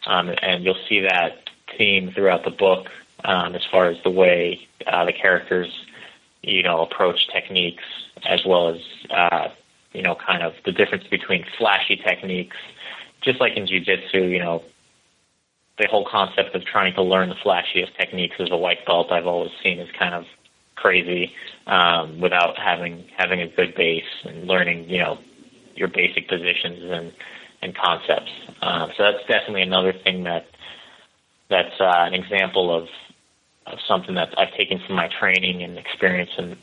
And you'll see that theme throughout the book, as far as the way the characters, approach techniques, as well as, kind of the difference between flashy techniques. Just like in jiu-jitsu, the whole concept of trying to learn the flashiest techniques as a white belt, I've always seen as kind of crazy, without having a good base and learning, your basic positions and concepts. So that's definitely another thing that's an example of something that I've taken from my training and experience, and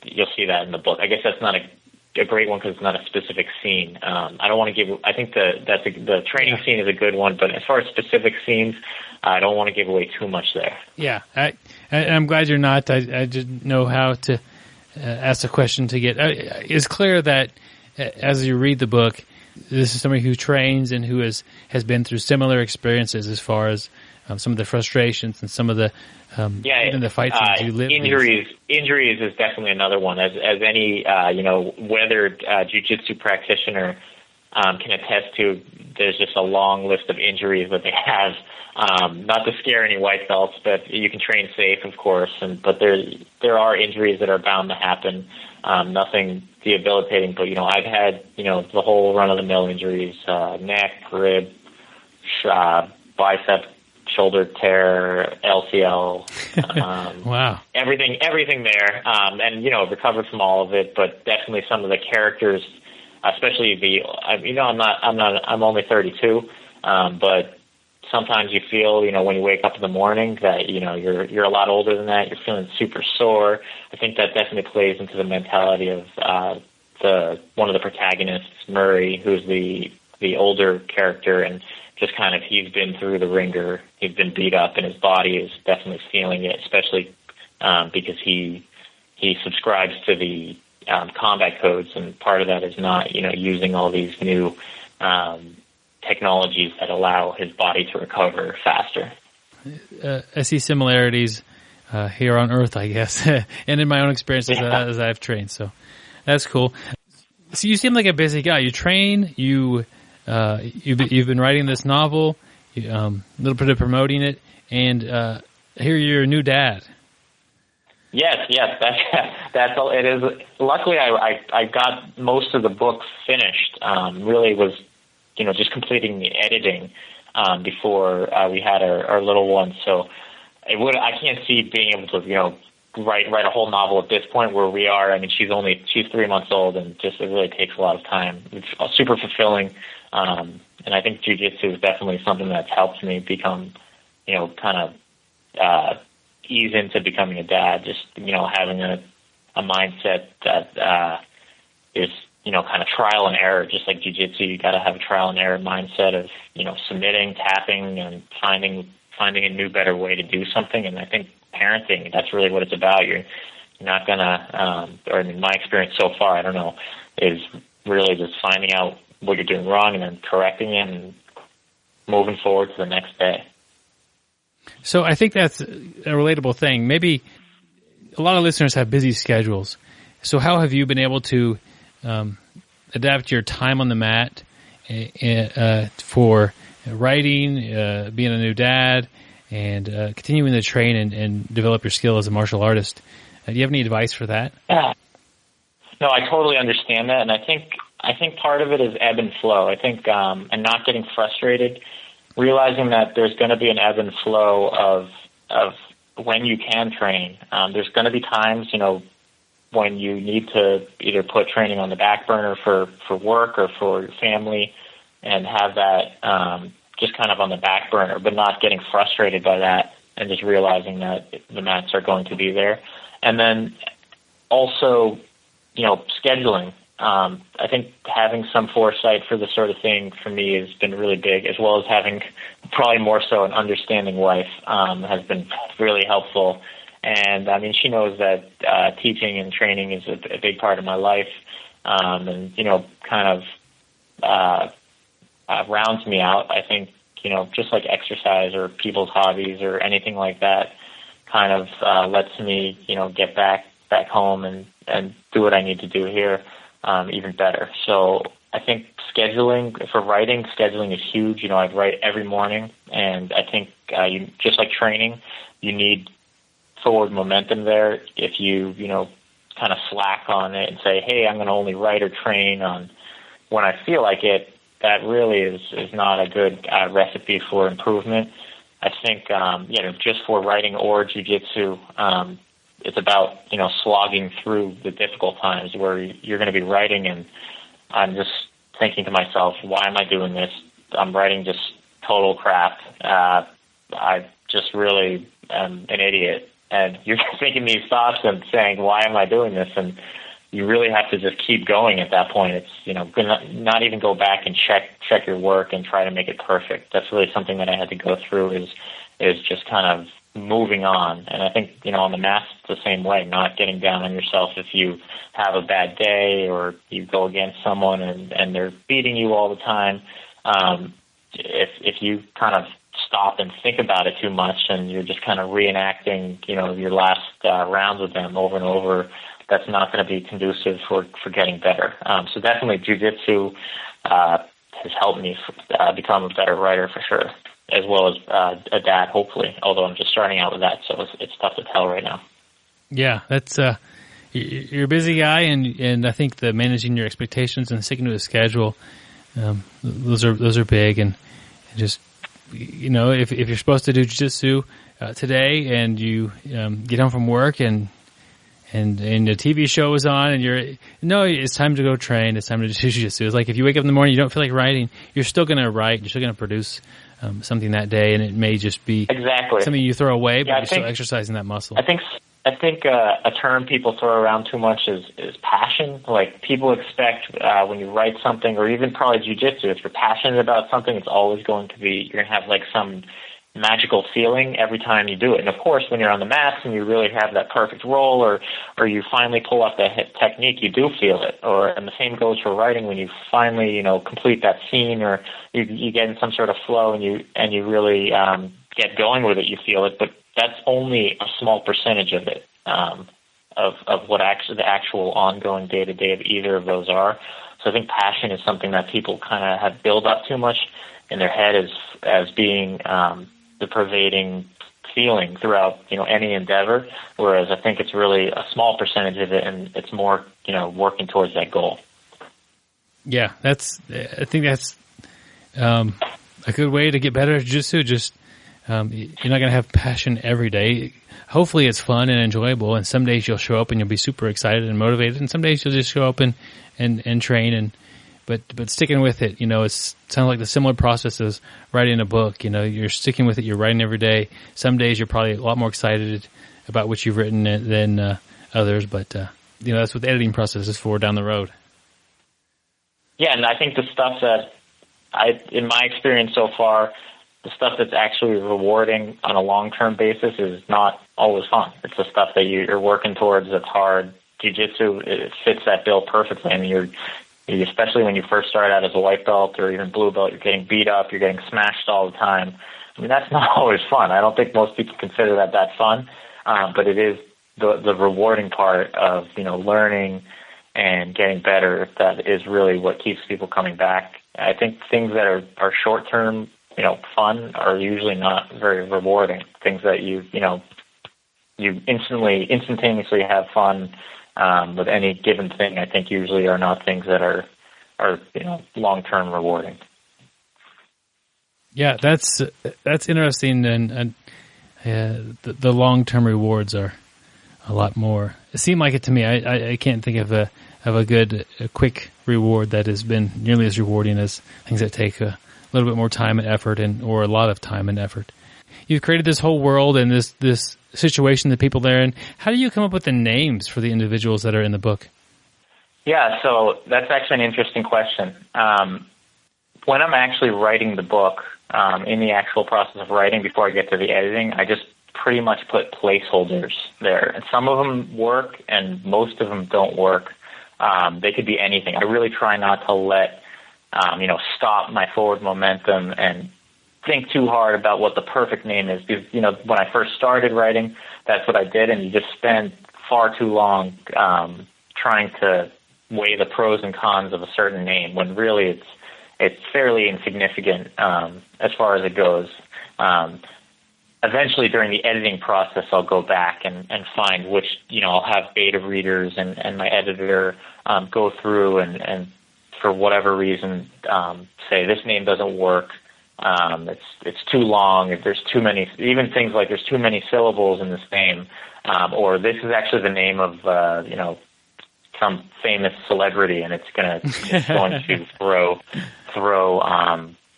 you'll see that in the book. I guess that's not a great one because it's not a specific scene. I don't want to give. I think the training scene is a good one, but as far as specific scenes, I don't want to give away too much there. Yeah, I'm glad you're not. I didn't know how to ask a question to get. It's clear that as you read the book, this is somebody who trains and who has been through similar experiences as far as some of the frustrations and some of the even the fight scenes you live. Injuries is definitely another one. As any weathered jiu-jitsu practitioner can attest to, there's just a long list of injuries that they have. Not to scare any white belts, but you can train safe, of course. But there are injuries that are bound to happen. Nothing debilitating, but I've had the whole run-of-the-mill injuries: neck, rib, bicep, shoulder tear, LCL. Wow. Everything there, and recovered from all of it. But definitely some of the characters, especially I'm only 32, but sometimes you feel, when you wake up in the morning that, you're a lot older than that. You're feeling super sore. I think that definitely plays into the mentality of one of the protagonists, Murray, who's the older character, and just kind of, he's been through the ringer. He's been beat up, and his body is definitely feeling it, especially because he subscribes to the combat codes, and part of that is not, using all these new technologies that allow his body to recover faster. I see similarities here on Earth, I guess, and in my own experiences as I've trained. So that's cool. So you seem like a busy guy. You train. You've been writing this novel. A little bit of promoting it, and here you're a new dad. Yes, that's all. It is. Luckily, I got most of the book finished. Really was, just completing the editing before we had our little one. So I can't see being able to write a whole novel at this point where we are. I mean, she's 3 months old, and just it really takes a lot of time. It's super fulfilling, and I think jiu-jitsu is definitely something that's helped me become, kind of ease into becoming a dad. Just having a mindset that is kind of trial and error. Just like jiu-jitsu, you got to have a trial and error mindset of submitting, tapping, and finding a new, better way to do something. And I think parenting, that's really what it's about. You're not gonna, or in my experience so far, I don't know, is really just finding out what you're doing wrong and then correcting it and moving forward to the next day. So I think that's a relatable thing. Maybe a lot of listeners have busy schedules. So how have you been able to adapt your time on the mat for writing, being a new dad, and continuing to train and develop your skill as a martial artist? Do you have any advice for that? Yeah. No, I totally understand that, and I think part of it is ebb and flow. I think and not getting frustrated, realizing that there's going to be an ebb and flow of when you can train. There's going to be times, when you need to either put training on the back burner for work or for your family, and have that just kind of on the back burner, but not getting frustrated by that, and just realizing that the mats are going to be there. And then also, scheduling. I think having some foresight for this sort of thing for me has been really big, as well as having probably more so an understanding wife has been really helpful. And I mean, she knows that teaching and training is a big part of my life, and kind of rounds me out. I think just like exercise or people's hobbies or anything like that, kind of lets me get back home and do what I need to do here even better. So I think scheduling for writing, scheduling is huge. I'd write every morning, and I think you just like training, you need forward momentum there. If you kind of slack on it and say, hey, I'm going to only write or train on when I feel like it, that really is not a good recipe for improvement. I think just for writing or jiu-jitsu, it's about slogging through the difficult times where you're going to be writing, and I'm just thinking to myself, why am I doing this? I'm writing just total crap. I just really am an idiot. And you're thinking these thoughts and saying, why am I doing this? And you really have to just keep going at that point. It's, not even go back and check your work and try to make it perfect. That's really something that I had to go through is just kind of moving on. And I think, on the mat, it's the same way, not getting down on yourself if you have a bad day or you go against someone and they're beating you all the time. If you kind of stop and think about it too much and you're just kind of reenacting, your last rounds with them over and over, that's not going to be conducive for getting better. So definitely jiu-jitsu has helped me become a better writer for sure, as well as a dad, hopefully, although I'm just starting out with that, so it's tough to tell right now. Yeah, that's you're a busy guy, and I think the managing your expectations and sticking to a schedule, those are big, and just if you're supposed to do jiu-jitsu today and you get home from work and the TV show is on and it's time to go train, it's time to do jiu-jitsu. It's like if you wake up in the morning, you don't feel like writing, you're still going to write, you're still going to produce something that day, and it may just be something you throw away, but you're still exercising that muscle. I think a term people throw around too much is passion. Like people expect when you write something, or even probably jiu-jitsu, if you're passionate about something, it's always going to be, you're going to have like some magical feeling every time you do it. And of course, when you're on the mats and you really have that perfect roll, or you finally pull off that technique, you do feel it. And the same goes for writing. When you finally, complete that scene, or you get in some sort of flow and you really get going with it, you feel it. But that's only a small percentage of it, of what actually the actual ongoing day-to-day of either of those are. So I think passion is something that people kind of have built up too much in their head as being the pervading feeling throughout, any endeavor, whereas I think it's really a small percentage of it, and it's more, working towards that goal. Yeah, I think that's a good way to get better at jiu-jitsu. Just you're not going to have passion every day. Hopefully it's fun and enjoyable, and some days you'll show up and you'll be super excited and motivated, and some days you'll just show up and train, but sticking with it, it sounds like the similar process as writing a book. You're sticking with it, you're writing every day. Some days you're probably a lot more excited about what you've written than others, but that's what the editing process is for down the road. Yeah, and I think the stuff that in my experience so far, the stuff that's actually rewarding on a long-term basis is not always fun. It's the stuff that you're working towards that's hard. Jiu-jitsu, it fits that bill perfectly. I mean, especially when you first start out as a white belt or even blue belt, you're getting beat up, you're getting smashed all the time. I mean, that's not always fun. I don't think most people consider that fun, but it is the rewarding part of, learning and getting better. That is really what keeps people coming back. I think things that are short-term, fun are usually not very rewarding. Things that you instantaneously have fun with any given thing, I think usually are not things that are long-term rewarding. Yeah, that's interesting, and the long-term rewards are a lot more. It seemed like it to me. I can't think of a good, quick reward that has been nearly as rewarding as things that take a little bit more time and effort, or a lot of time and effort. You've created this whole world and this situation that people are in. How do you come up with the names for the individuals that are in the book? Yeah, so that's actually an interesting question. When I'm actually writing the book, in the actual process of writing, before I get to the editing, I just pretty much put placeholders there. And some of them work, and most of them don't work. They could be anything. I really try not to let stop my forward momentum and think too hard about what the perfect name is. Because, when I first started writing, that's what I did, and you just spend far too long trying to weigh the pros and cons of a certain name, when really it's fairly insignificant as far as it goes. Eventually, during the editing process, I'll go back and find which, I'll have beta readers and my editor go through and for whatever reason, say this name doesn't work. It's too long. If there's too many, even things like there's too many syllables in this name, or this is actually the name of some famous celebrity, and it's going to throw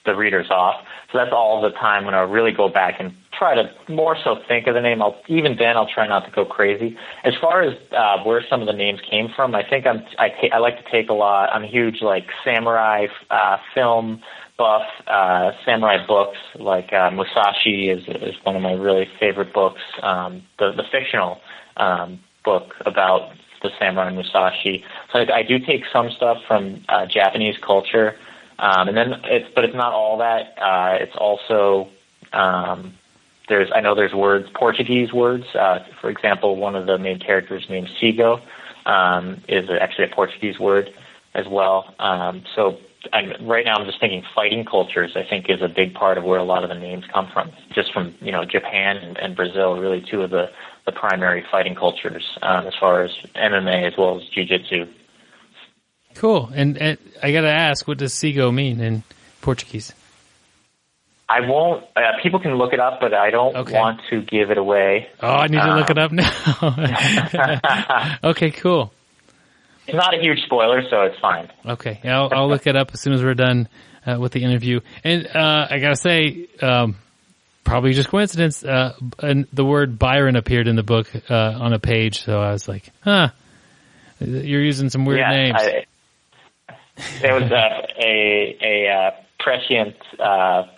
the readers off. So that's all the time when I really go back and try to more so think of the name. I'll try not to go crazy. As far as where some of the names came from, I think I like to take a lot. I'm a huge samurai film buff. Samurai books like Musashi is one of my really favorite books. The fictional book about the samurai Musashi. So I do take some stuff from Japanese culture. And then it's not all that. It's also, there's words, Portuguese words. For example, one of the main characters named Sigo, is actually a Portuguese word as well. So right now I'm just thinking fighting cultures, I think, is a big part of where a lot of the names come from. Just from, Japan and Brazil, really two of the primary fighting cultures, as far as MMA as well as jiu-jitsu. Cool. And I got to ask, what does Sigo mean in Portuguese? I won't. People can look it up, but I don't want to give it away. Oh, I need to look it up now. Okay, cool. It's not a huge spoiler, so it's fine. Okay, I'll look it up as soon as we're done with the interview. And I got to say, probably just coincidence, and the word Byron appeared in the book on a page, so I was like, you're using some weird names. There was a prescient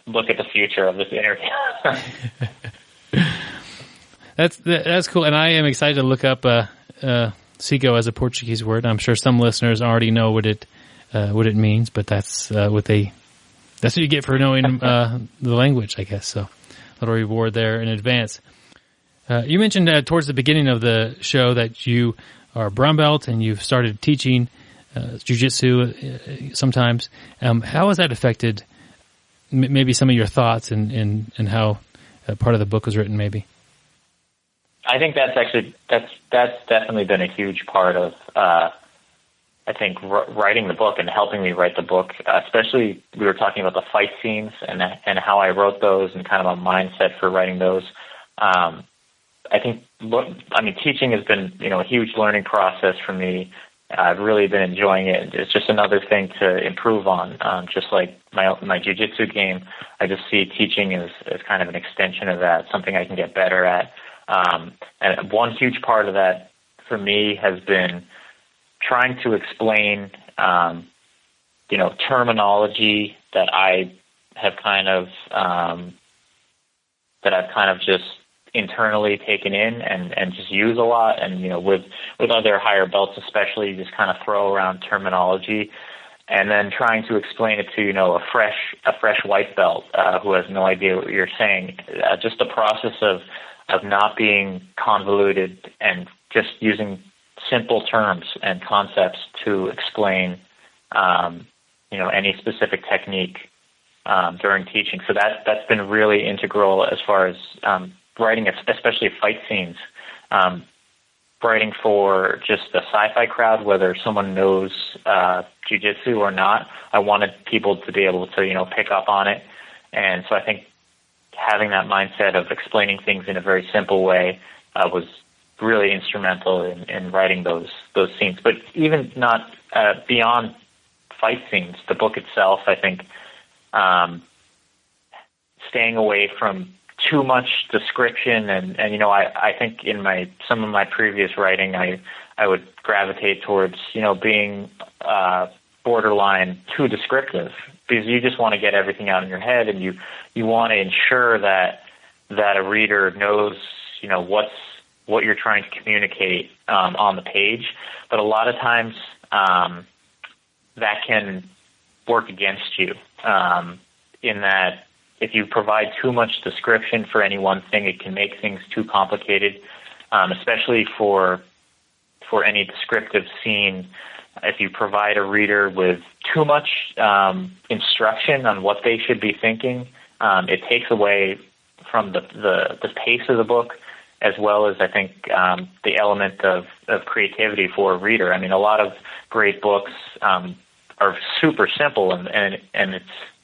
look at the future of this interview. That's cool, and I am excited to look up Sigo as a Portuguese word. I'm sure some listeners already know what it means, but that's what you get for knowing the language, I guess. So, a little reward there in advance. You mentioned towards the beginning of the show that you are a brown belt and you've started teaching jiu-jitsu sometimes. How has that affected maybe some of your thoughts and how part of the book was written, maybe? I think that's definitely been a huge part of, I think, writing the book and helping me write the book. Especially, we were talking about the fight scenes and how I wrote those and kind of a mindset for writing those. I think, teaching has been, a huge learning process for me. I've really been enjoying it. It's just another thing to improve on. Just like my jiu-jitsu game, I just see teaching as kind of an extension of that, something I can get better at. And one huge part of that for me has been trying to explain, terminology that I have kind of just internally taken in and just use a lot. And, with other higher belts, especially, you just kind of throw around terminology and then trying to explain it to, a fresh white belt, who has no idea what you're saying. Just the process of not being convoluted and just using simple terms and concepts to explain, any specific technique during teaching. So that's been really integral as far as writing, especially fight scenes. Writing for just the sci-fi crowd, whether someone knows jiu-jitsu or not, I wanted people to be able to, pick up on it. And so I think having that mindset of explaining things in a very simple way was really instrumental in writing those scenes. But even not beyond fight scenes, the book itself, I think, staying away from too much description and I think in some of my previous writing, I would gravitate towards, being borderline too descriptive, because you just want to get everything out in your head and you want to ensure that a reader knows, what you're trying to communicate on the page. But a lot of times that can work against you in that if you provide too much description for any one thing, it can make things too complicated, especially for any descriptive scene. If you provide a reader with too much instruction on what they should be thinking, it takes away from the pace of the book, as well as, I think, the element of creativity for a reader. I mean, a lot of great books are super simple, and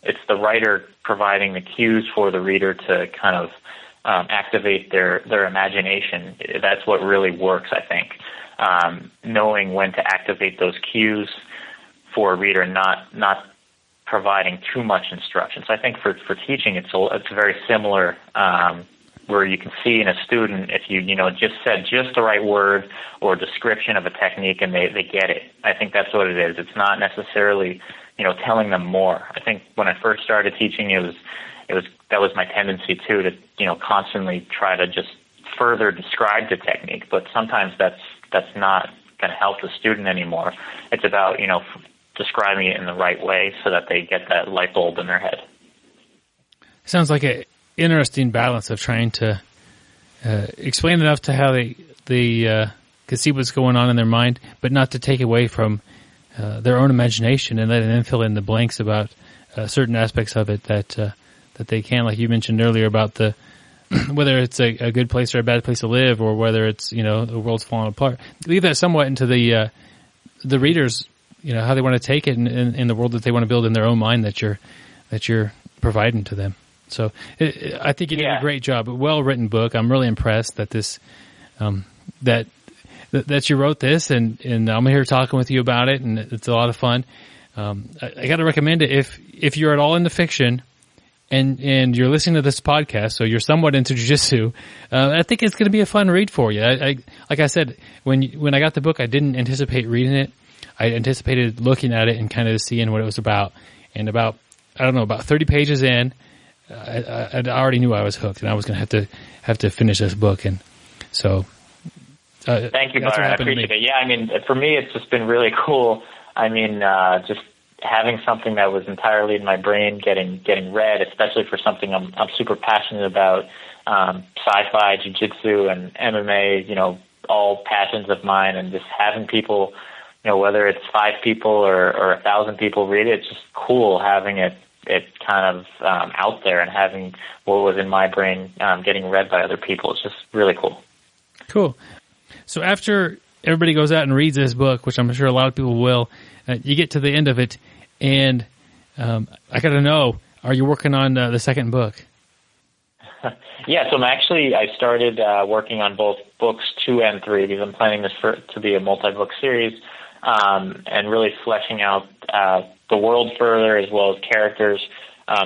it's the writer providing the cues for the reader to kind of activate their imagination. That's what really works, I think. Knowing when to activate those cues for a reader, not providing too much instruction. So I think for teaching, it's very similar, where you can see in a student if you just said just the right word or description of a technique and they get it. I think that's what it is. It's not necessarily telling them more. I think when I first started teaching, that was my tendency too, to constantly try to just further describe the technique. But sometimes that's not going to help the student anymore. It's about describing it in the right way so that they get that light bulb in their head. Sounds like an interesting balance of trying to explain enough to how they can see what's going on in their mind, but not to take away from their own imagination and letting them fill in the blanks about certain aspects of it that they can, like you mentioned earlier about the whether it's a good place or a bad place to live, or whether it's the world's falling apart. Leave that somewhat into the readers, how they want to take it in the world that they want to build in their own mind that you're providing to them. So I think you did a great job. A well-written book. I'm really impressed that this that you wrote this, and I'm here talking with you about it, and it's a lot of fun. I got to recommend it if you're at all into fiction and you're listening to this podcast, so you're somewhat into jiu-jitsu. I think it's going to be a fun read for you. Like I said, when I got the book, I didn't anticipate reading it. I anticipated looking at it and kind of seeing what it was about. And about 30 pages in, I already knew I was hooked, and I was going to have to finish this book. And so, thank you, Byron. I appreciate it. Yeah, I mean, for me, it's just been really cool. I mean, just having something that was entirely in my brain getting read, especially for something I'm super passionate about. sci-fi, jiu-jitsu, and MMA, all passions of mine, and just having people, whether it's 5 people or 1,000 people read it, it's just cool having it kind of out there and having what was in my brain getting read by other people. It's just really cool. Cool. So after everybody goes out and reads this book, which I'm sure a lot of people will, you get to the end of it, and I got to know, are you working on the second book? Yeah, so I started working on both books 2 and 3 because I'm planning this to be a multi-book series, and really fleshing out the world further as well as characters.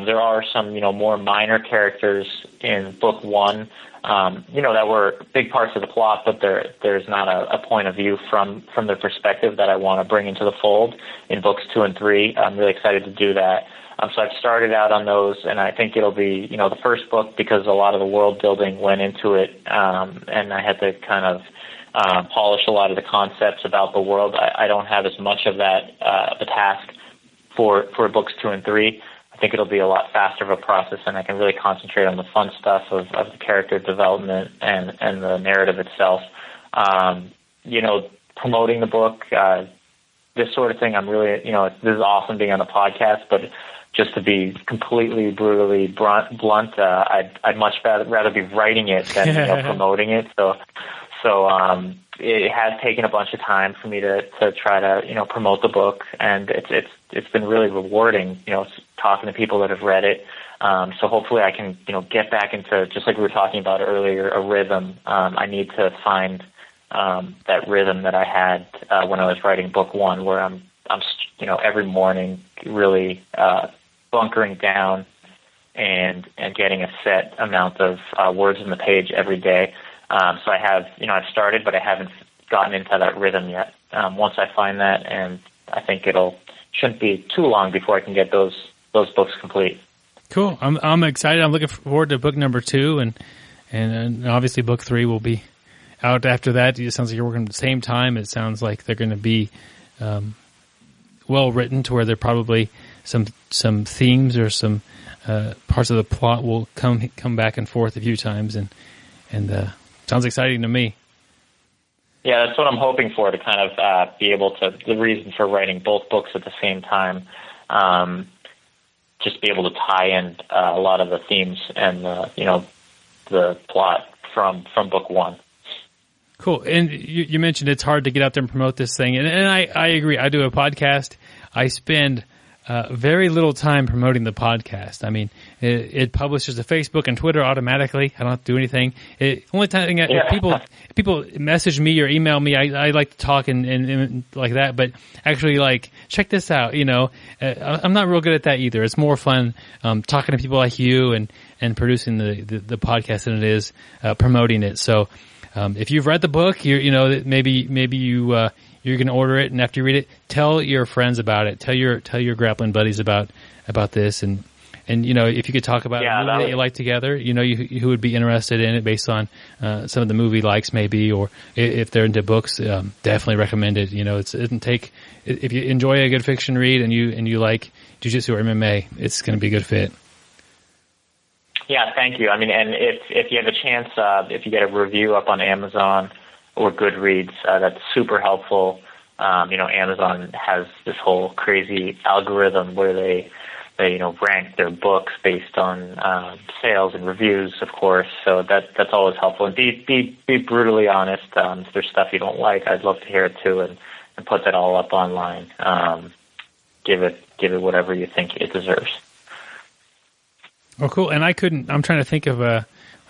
There are some, more minor characters in book 1, that were big parts of the plot, but there's not a point of view from their perspective that I want to bring into the fold in books 2 and 3. I'm really excited to do that. So I've started out on those, and I think it'll be, the first book, because a lot of the world building went into it, and I had to kind of polish a lot of the concepts about the world. I don't have as much of that the task for books 2 and 3. I think it'll be a lot faster of a process, and I can really concentrate on the fun stuff of the character development and the narrative itself. Promoting the book, this sort of thing, I'm really, this is awesome being on the podcast, but just to be completely brutally blunt, I'd much rather be writing it than promoting it. So it has taken a bunch of time for me to try to promote the book, and it's been really rewarding. Talking to people that have read it. So hopefully I can get back into, just like we were talking about earlier, a rhythm. I need to find that rhythm that I had when I was writing book 1, where I'm every morning really bunkering down and getting a set amount of words in the page every day. So I have, I've started, but I haven't gotten into that rhythm yet. Once I find that, and I think shouldn't be too long before I can get those books complete. Cool. I'm excited. I'm looking forward to book number 2, and obviously book 3 will be out after that. It sounds like you're working at the same time. It sounds like they're going to be well written, to where there probably some themes or some parts of the plot will come back and forth a few times, and sounds exciting to me. Yeah, that's what I'm hoping for, to kind of be able to, the reason for writing both books at the same time, just be able to tie in a lot of the themes and the plot from book 1. Cool. And you mentioned it's hard to get out there and promote this thing, and I agree. I do a podcast. I spend very little time promoting the podcast. I mean, it publishes to Facebook and Twitter automatically. I don't have to do anything. Only time people message me or email me, I like to talk and like that. But actually, like, check this out. I'm not real good at that either. It's more fun talking to people like you and producing the podcast than it is promoting it. So if you've read the book, maybe you're going to order it, and after you read it, tell your friends about it. Tell your grappling buddies about this, and if you could talk about a movie that you like together, who would be interested in it based on some of the movie likes maybe, or if they're into books, definitely recommend it. It doesn't take, if you enjoy a good fiction read and you like jiu-jitsu or MMA, it's going to be a good fit. Yeah, thank you. I mean, and if you have a chance, if you get a review up on Amazon or Goodreads, that's super helpful. Amazon has this whole crazy algorithm where they rank their books based on sales and reviews, of course. So that's always helpful. And be brutally honest. If there's stuff you don't like, I'd love to hear it too, and put that all up online. Give it whatever you think it deserves. Oh, cool. And I'm trying to think of a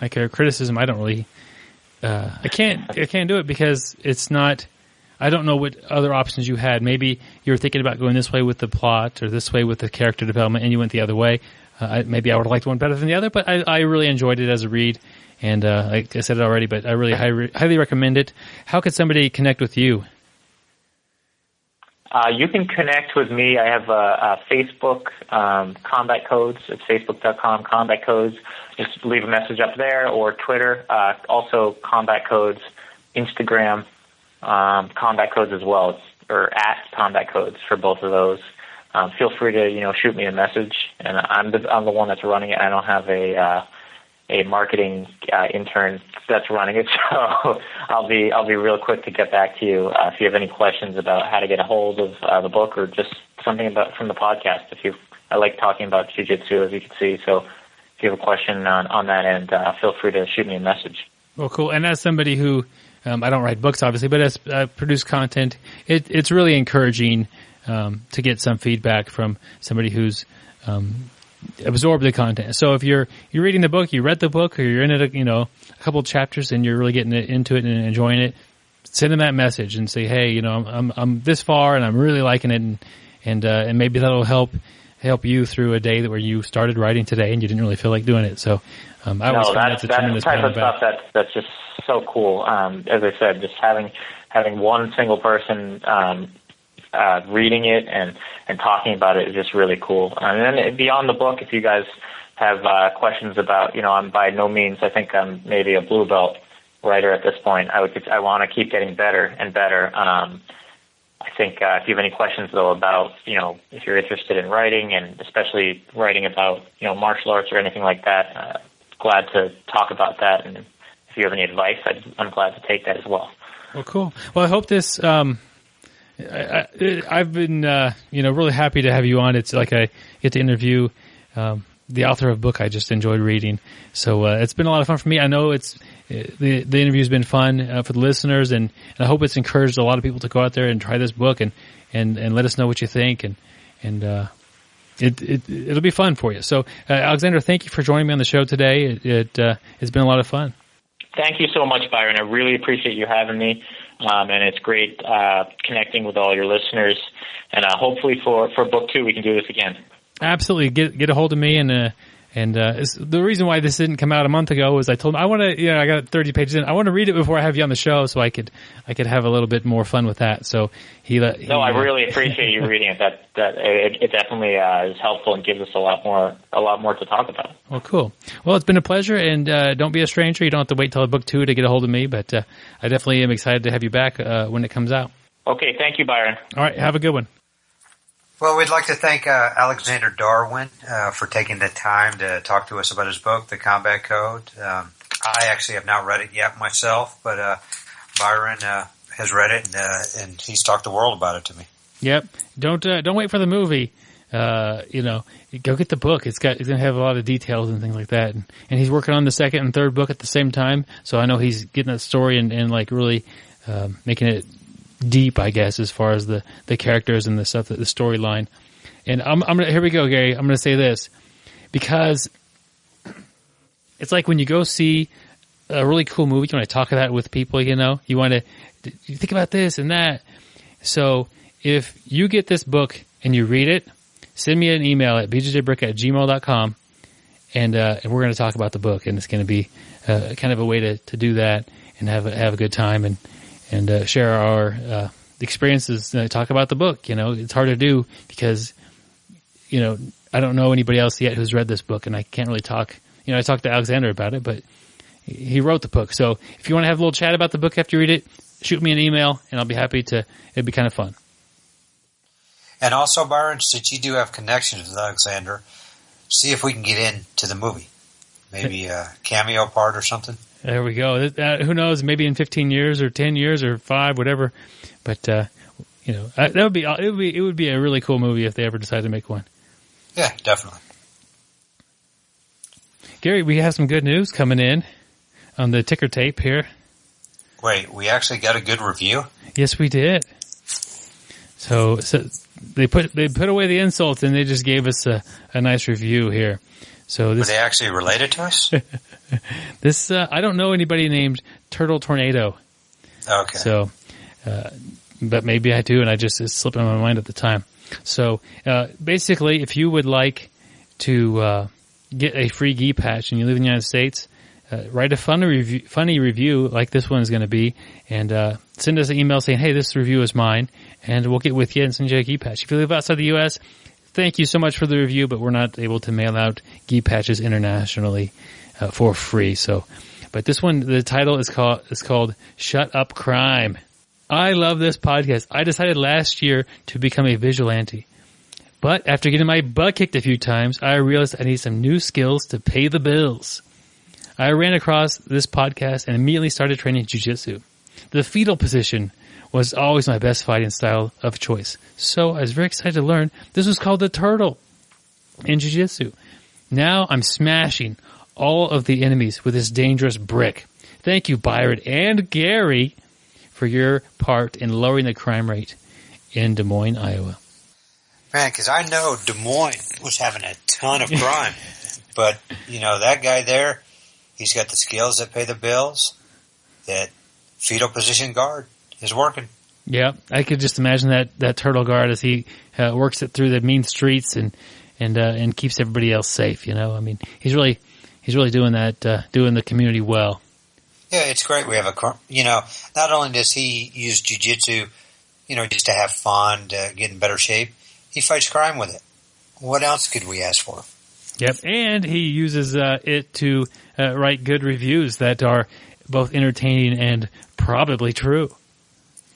criticism. I don't really. I can't do it because it's not. I don't know what other options you had. Maybe you were thinking about going this way with the plot or this way with the character development, and you went the other way. Maybe I would have liked one better than the other, but I really enjoyed it as a read, and like I said it already, but I really highly recommend it. How could somebody connect with you? You can connect with me. I have a Facebook, Combat Codes. It's facebook.com, Combat Codes. Just leave a message up there, or Twitter. Also Combat Codes, Instagram, Combat Codes as well, or at Combat Codes for both of those. Feel free to shoot me a message, and I'm the one that's running it. I don't have a marketing intern that's running it. So I'll be real quick to get back to you if you have any questions about how to get a hold of the book or just something about from the podcast. I like talking about jiu-jitsu, as you can see. So if you have a question on that end, feel free to shoot me a message. Well, cool. And as somebody who I don't write books, obviously, but as produce content, it's really encouraging to get some feedback from somebody who's absorbed the content. So if you're reading the book, you read the book, or you're in it, a couple of chapters, and you're really getting into it and enjoying it, send them that message and say, hey, I'm this far and I'm really liking it, and maybe that'll help you through a day where you started writing today and you didn't really feel like doing it. So I always find that's a tremendous type of stuff that's just so cool. As I said, just having one single person reading it and talking about it is just really cool. And then beyond the book, if you guys have questions about, I'm by no means, I think I'm maybe a blue belt writer at this point. I want to keep getting better and better. I think if you have any questions, though, about, if you're interested in writing, and especially writing about, martial arts or anything like that, glad to talk about that. And if you have any advice, I'm glad to take that as well. Well, cool. Well, I hope this I've been, really happy to have you on. It's like I get to interview the author of a book I just enjoyed reading. So it's been a lot of fun for me. I know the interview's been fun for the listeners, and I hope it's encouraged a lot of people to go out there and try this book and let us know what you think, and it'll be fun for you. So Alexander, thank you for joining me on the show today. It's been a lot of fun. Thank you so much, Byron. I really appreciate you having me. And it's great connecting with all your listeners. And hopefully for book 2, we can do this again. Absolutely. Get a hold of me. And the reason why this didn't come out a month ago was I told him I want to, I got 30 pages in. I want to read it before I have you on the show, so I could have a little bit more fun with that. So I really appreciate you reading it. It definitely is helpful and gives us a lot more to talk about. Well, cool. Well, it's been a pleasure, and don't be a stranger. You don't have to wait till book 2 to get a hold of me, but I definitely am excited to have you back when it comes out. Okay, thank you, Byron. All right, have a good one. Well, we'd like to thank Alexander Darwin for taking the time to talk to us about his book, The Combat Code. I actually have not read it yet myself, but Byron has read it, and he's talked the world about it to me. Yep. Don't wait for the movie. Go get the book. It's going to have a lot of details and things like that. And he's working on the second and third book at the same time, so I know he's getting that story and like really making it deep, I guess, as far as the characters and the stuff, the storyline. And I'm gonna, here we go, Gary. I'm gonna say this because it's like when you go see a really cool movie, you want to talk about it with people, you want to think about this and that. So if you get this book and you read it, send me an email at bjjbrick@gmail.com, and we're going to talk about the book, and it's going to be kind of a way to do that and have a good time and share our experiences, talk about the book. It's hard to do because, I don't know anybody else yet who's read this book, and I can't really talk. I talked to Alexander about it, but he wrote the book. So if you want to have a little chat about the book after you read it, shoot me an email, and I'll be happy to. It'd be kind of fun. And also, Byron, since you do have connections with Alexander, see if we can get into the movie. Maybe a cameo part or something. There we go. Who knows? Maybe in 15 years or 10 years or 5, whatever. But that would be it would be a really cool movie if they ever decide to make one. Yeah, definitely. Gary, we have some good news coming in on the ticker tape here. Wait, we actually got a good review? Yes, we did. So they put away the insults and they just gave us a nice review here. So this, were they actually related to us? This I don't know anybody named Turtle Tornado. Okay. So, but maybe I do, and it slipped in my mind at the time. So basically, if you would like to get a free gi patch and you live in the United States, write a funny review like this one is going to be, and send us an email saying, "Hey, this review is mine," and we'll get with you and send you a gi patch. If you live outside the U.S., thank you so much for the review, but we're not able to mail out gi patches internationally for free. So, but this one, the title is called "Shut Up Crime." I love this podcast. I decided last year to become a vigilante, but after getting my butt kicked a few times, I realized I need some new skills to pay the bills. I ran across this podcast and immediately started training jiu-jitsu. The fetal position was always my best fighting style of choice. So I was very excited to learn this was called the turtle in jiu-jitsu. Now I'm smashing all of the enemies with this dangerous brick. Thank you, Byron and Gary, for your part in lowering the crime rate in Des Moines, Iowa. Man, because I know Des Moines was having a ton of crime. But, that guy there, he's got the skills that pay the bills. That fetal position guard is working. Yeah, I could just imagine that turtle guard as he works it through the mean streets and keeps everybody else safe. I mean, he's really doing that, doing the community well. Yeah, it's great. We have not only does he use jiu-jitsu, just to have fun, to get in better shape, he fights crime with it. What else could we ask for? Yep, and he uses it to write good reviews that are both entertaining and probably true.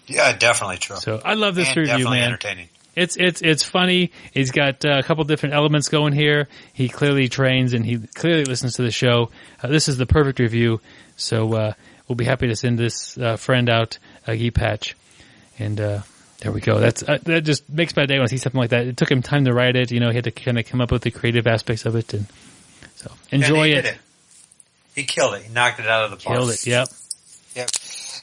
Yeah, definitely true. So I love this and review, definitely man. Entertaining. It's funny. He's got a couple different elements going here. He clearly trains and he clearly listens to the show. This is the perfect review. So we'll be happy to send this friend out a gi patch. And there we go. That just makes my day when I see something like that. It took him time to write it. He had to kind of come up with the creative aspects of it. And so enjoy and he it. Did it. He killed it. He knocked it out of the park. Killed it. Yep.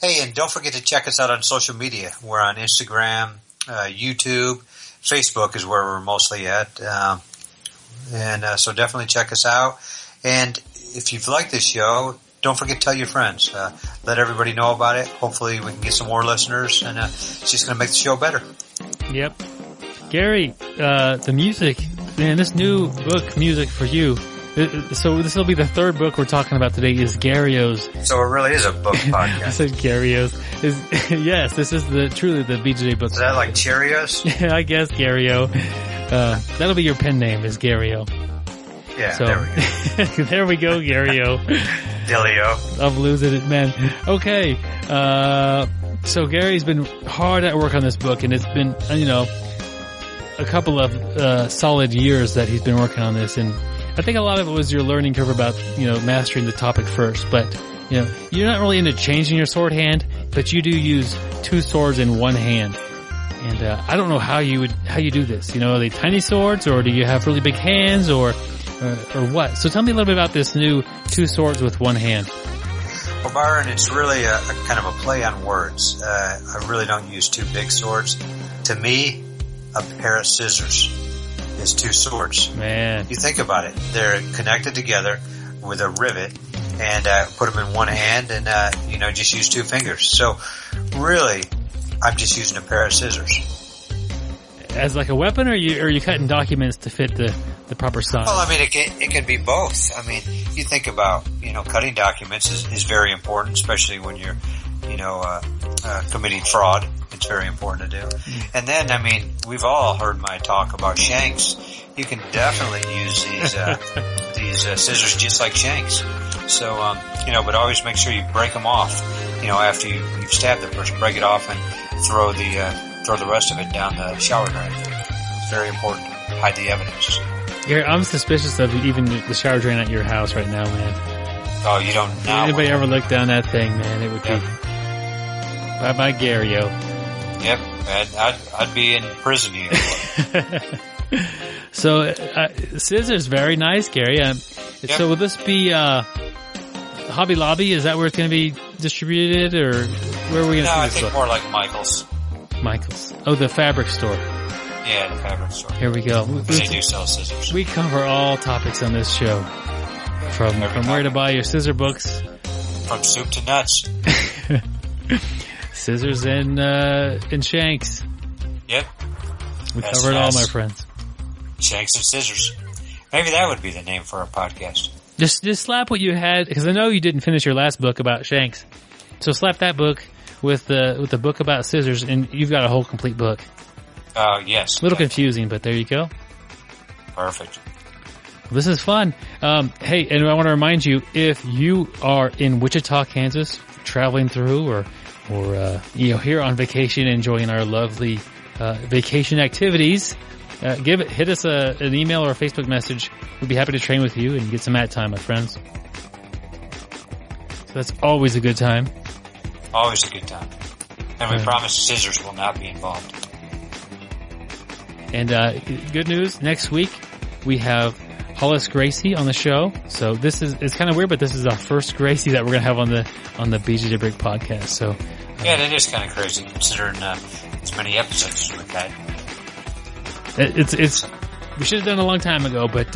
Hey, and don't forget to check us out on social media. We're on Instagram, YouTube, Facebook is where we're mostly at. So definitely check us out. And if you've liked this show, don't forget to tell your friends. Let everybody know about it. Hopefully we can get some more listeners, and it's just going to make the show better. Yep. Gary, the music, man, this new book, Music for You. So this will be the third book we're talking about today is Gario's. So it really is a book podcast. I said Gario's. Yes, this is truly the BJ book. Is that like Cheerios? Yeah, I guess Gario. That'll be your pen name is Gario. Yeah, so, there we go. There we go, Gario. Dilio. I'm losing it, man. Okay. So Gary's been hard at work on this book, and it's been, a couple of solid years that he's been working on this, and I think a lot of it was your learning curve about, mastering the topic first, but, you're not really into changing your sword hand, but you do use two swords in one hand. And, I don't know how you do this. Are they tiny swords, or do you have really big hands, or what? So tell me a little bit about this new two swords with one hand. Well, Byron, it's really a kind of a play on words. I really don't use two big swords. To me, a pair of scissors is two swords. Man. You think about it. They're connected together with a rivet, and put them in one hand and, just use two fingers. So really, I'm just using a pair of scissors. As like a weapon, or are you cutting documents to fit the proper size? Well, I mean, it can be both. I mean, you think about, cutting documents is very important, especially when you're, committing fraud. It's very important to do. And then, I mean, we've all heard my talk about shanks. You can definitely use these scissors just like shanks. So, but always make sure you break them off. After you've stabbed the person, break it off and throw the rest of it down the shower drain. It's very important to hide the evidence. I'm suspicious of even the shower drain at your house right now, man. Oh, you don't know. Anybody ever look down that thing, man? It would be bye-bye, Gario. Yep, I'd be in prison here. So, scissors, very nice, Gary. Yep. So, will this be Hobby Lobby? Is that where it's going to be distributed, or where are we going to see this? No, I think more like Michael's. Michael's. Oh, the fabric store. Yeah, the fabric store. Here we go. They do sell scissors. We cover all topics on this show, from where to buy your scissor books, from soup to nuts. Scissors and shanks. Yep. We covered all, my friends. Shanks and scissors. Maybe that would be the name for our podcast. Just slap what you had, because I know you didn't finish your last book about shanks. So slap that book with the book about scissors, and you've got a whole complete book. Yes. A little confusing, but there you go. Perfect. Well, this is fun. Hey, and I want to remind you, if you are in Wichita, Kansas, traveling through, or here on vacation, enjoying our lovely vacation activities, hit us an email or a Facebook message. We'd be happy to train with you and get some mat time, my friends. So that's always a good time. Always a good time. And we promise scissors will not be involved. And good news, next week we have Hollis Gracie on the show. So it's kind of weird, but this is our first Gracie that we're going to have on the BJJ Break podcast. So yeah, that is kind of crazy considering as many episodes as we've had. We should have done it a long time ago, but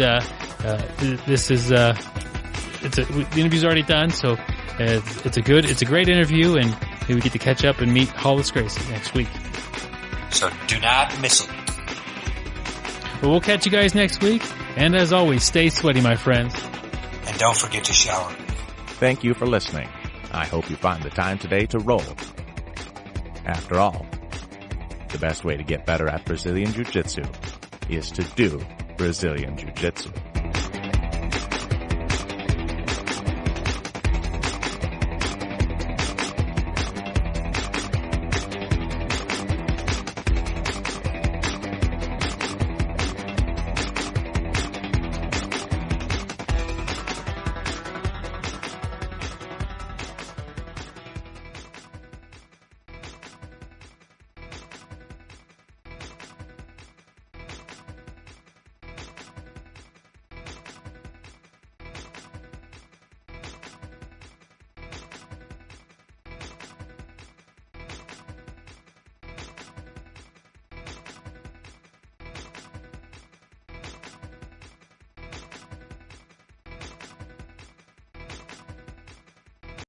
this is the interview's already done, so it's a great interview, and we get to catch up and meet Hollis Gracie next week. So do not miss it. Well, we'll catch you guys next week, and as always, stay sweaty, my friends. And don't forget to shower. Thank you for listening. I hope you find the time today to roll. After all, the best way to get better at Brazilian Jiu-Jitsu is to do Brazilian Jiu-Jitsu.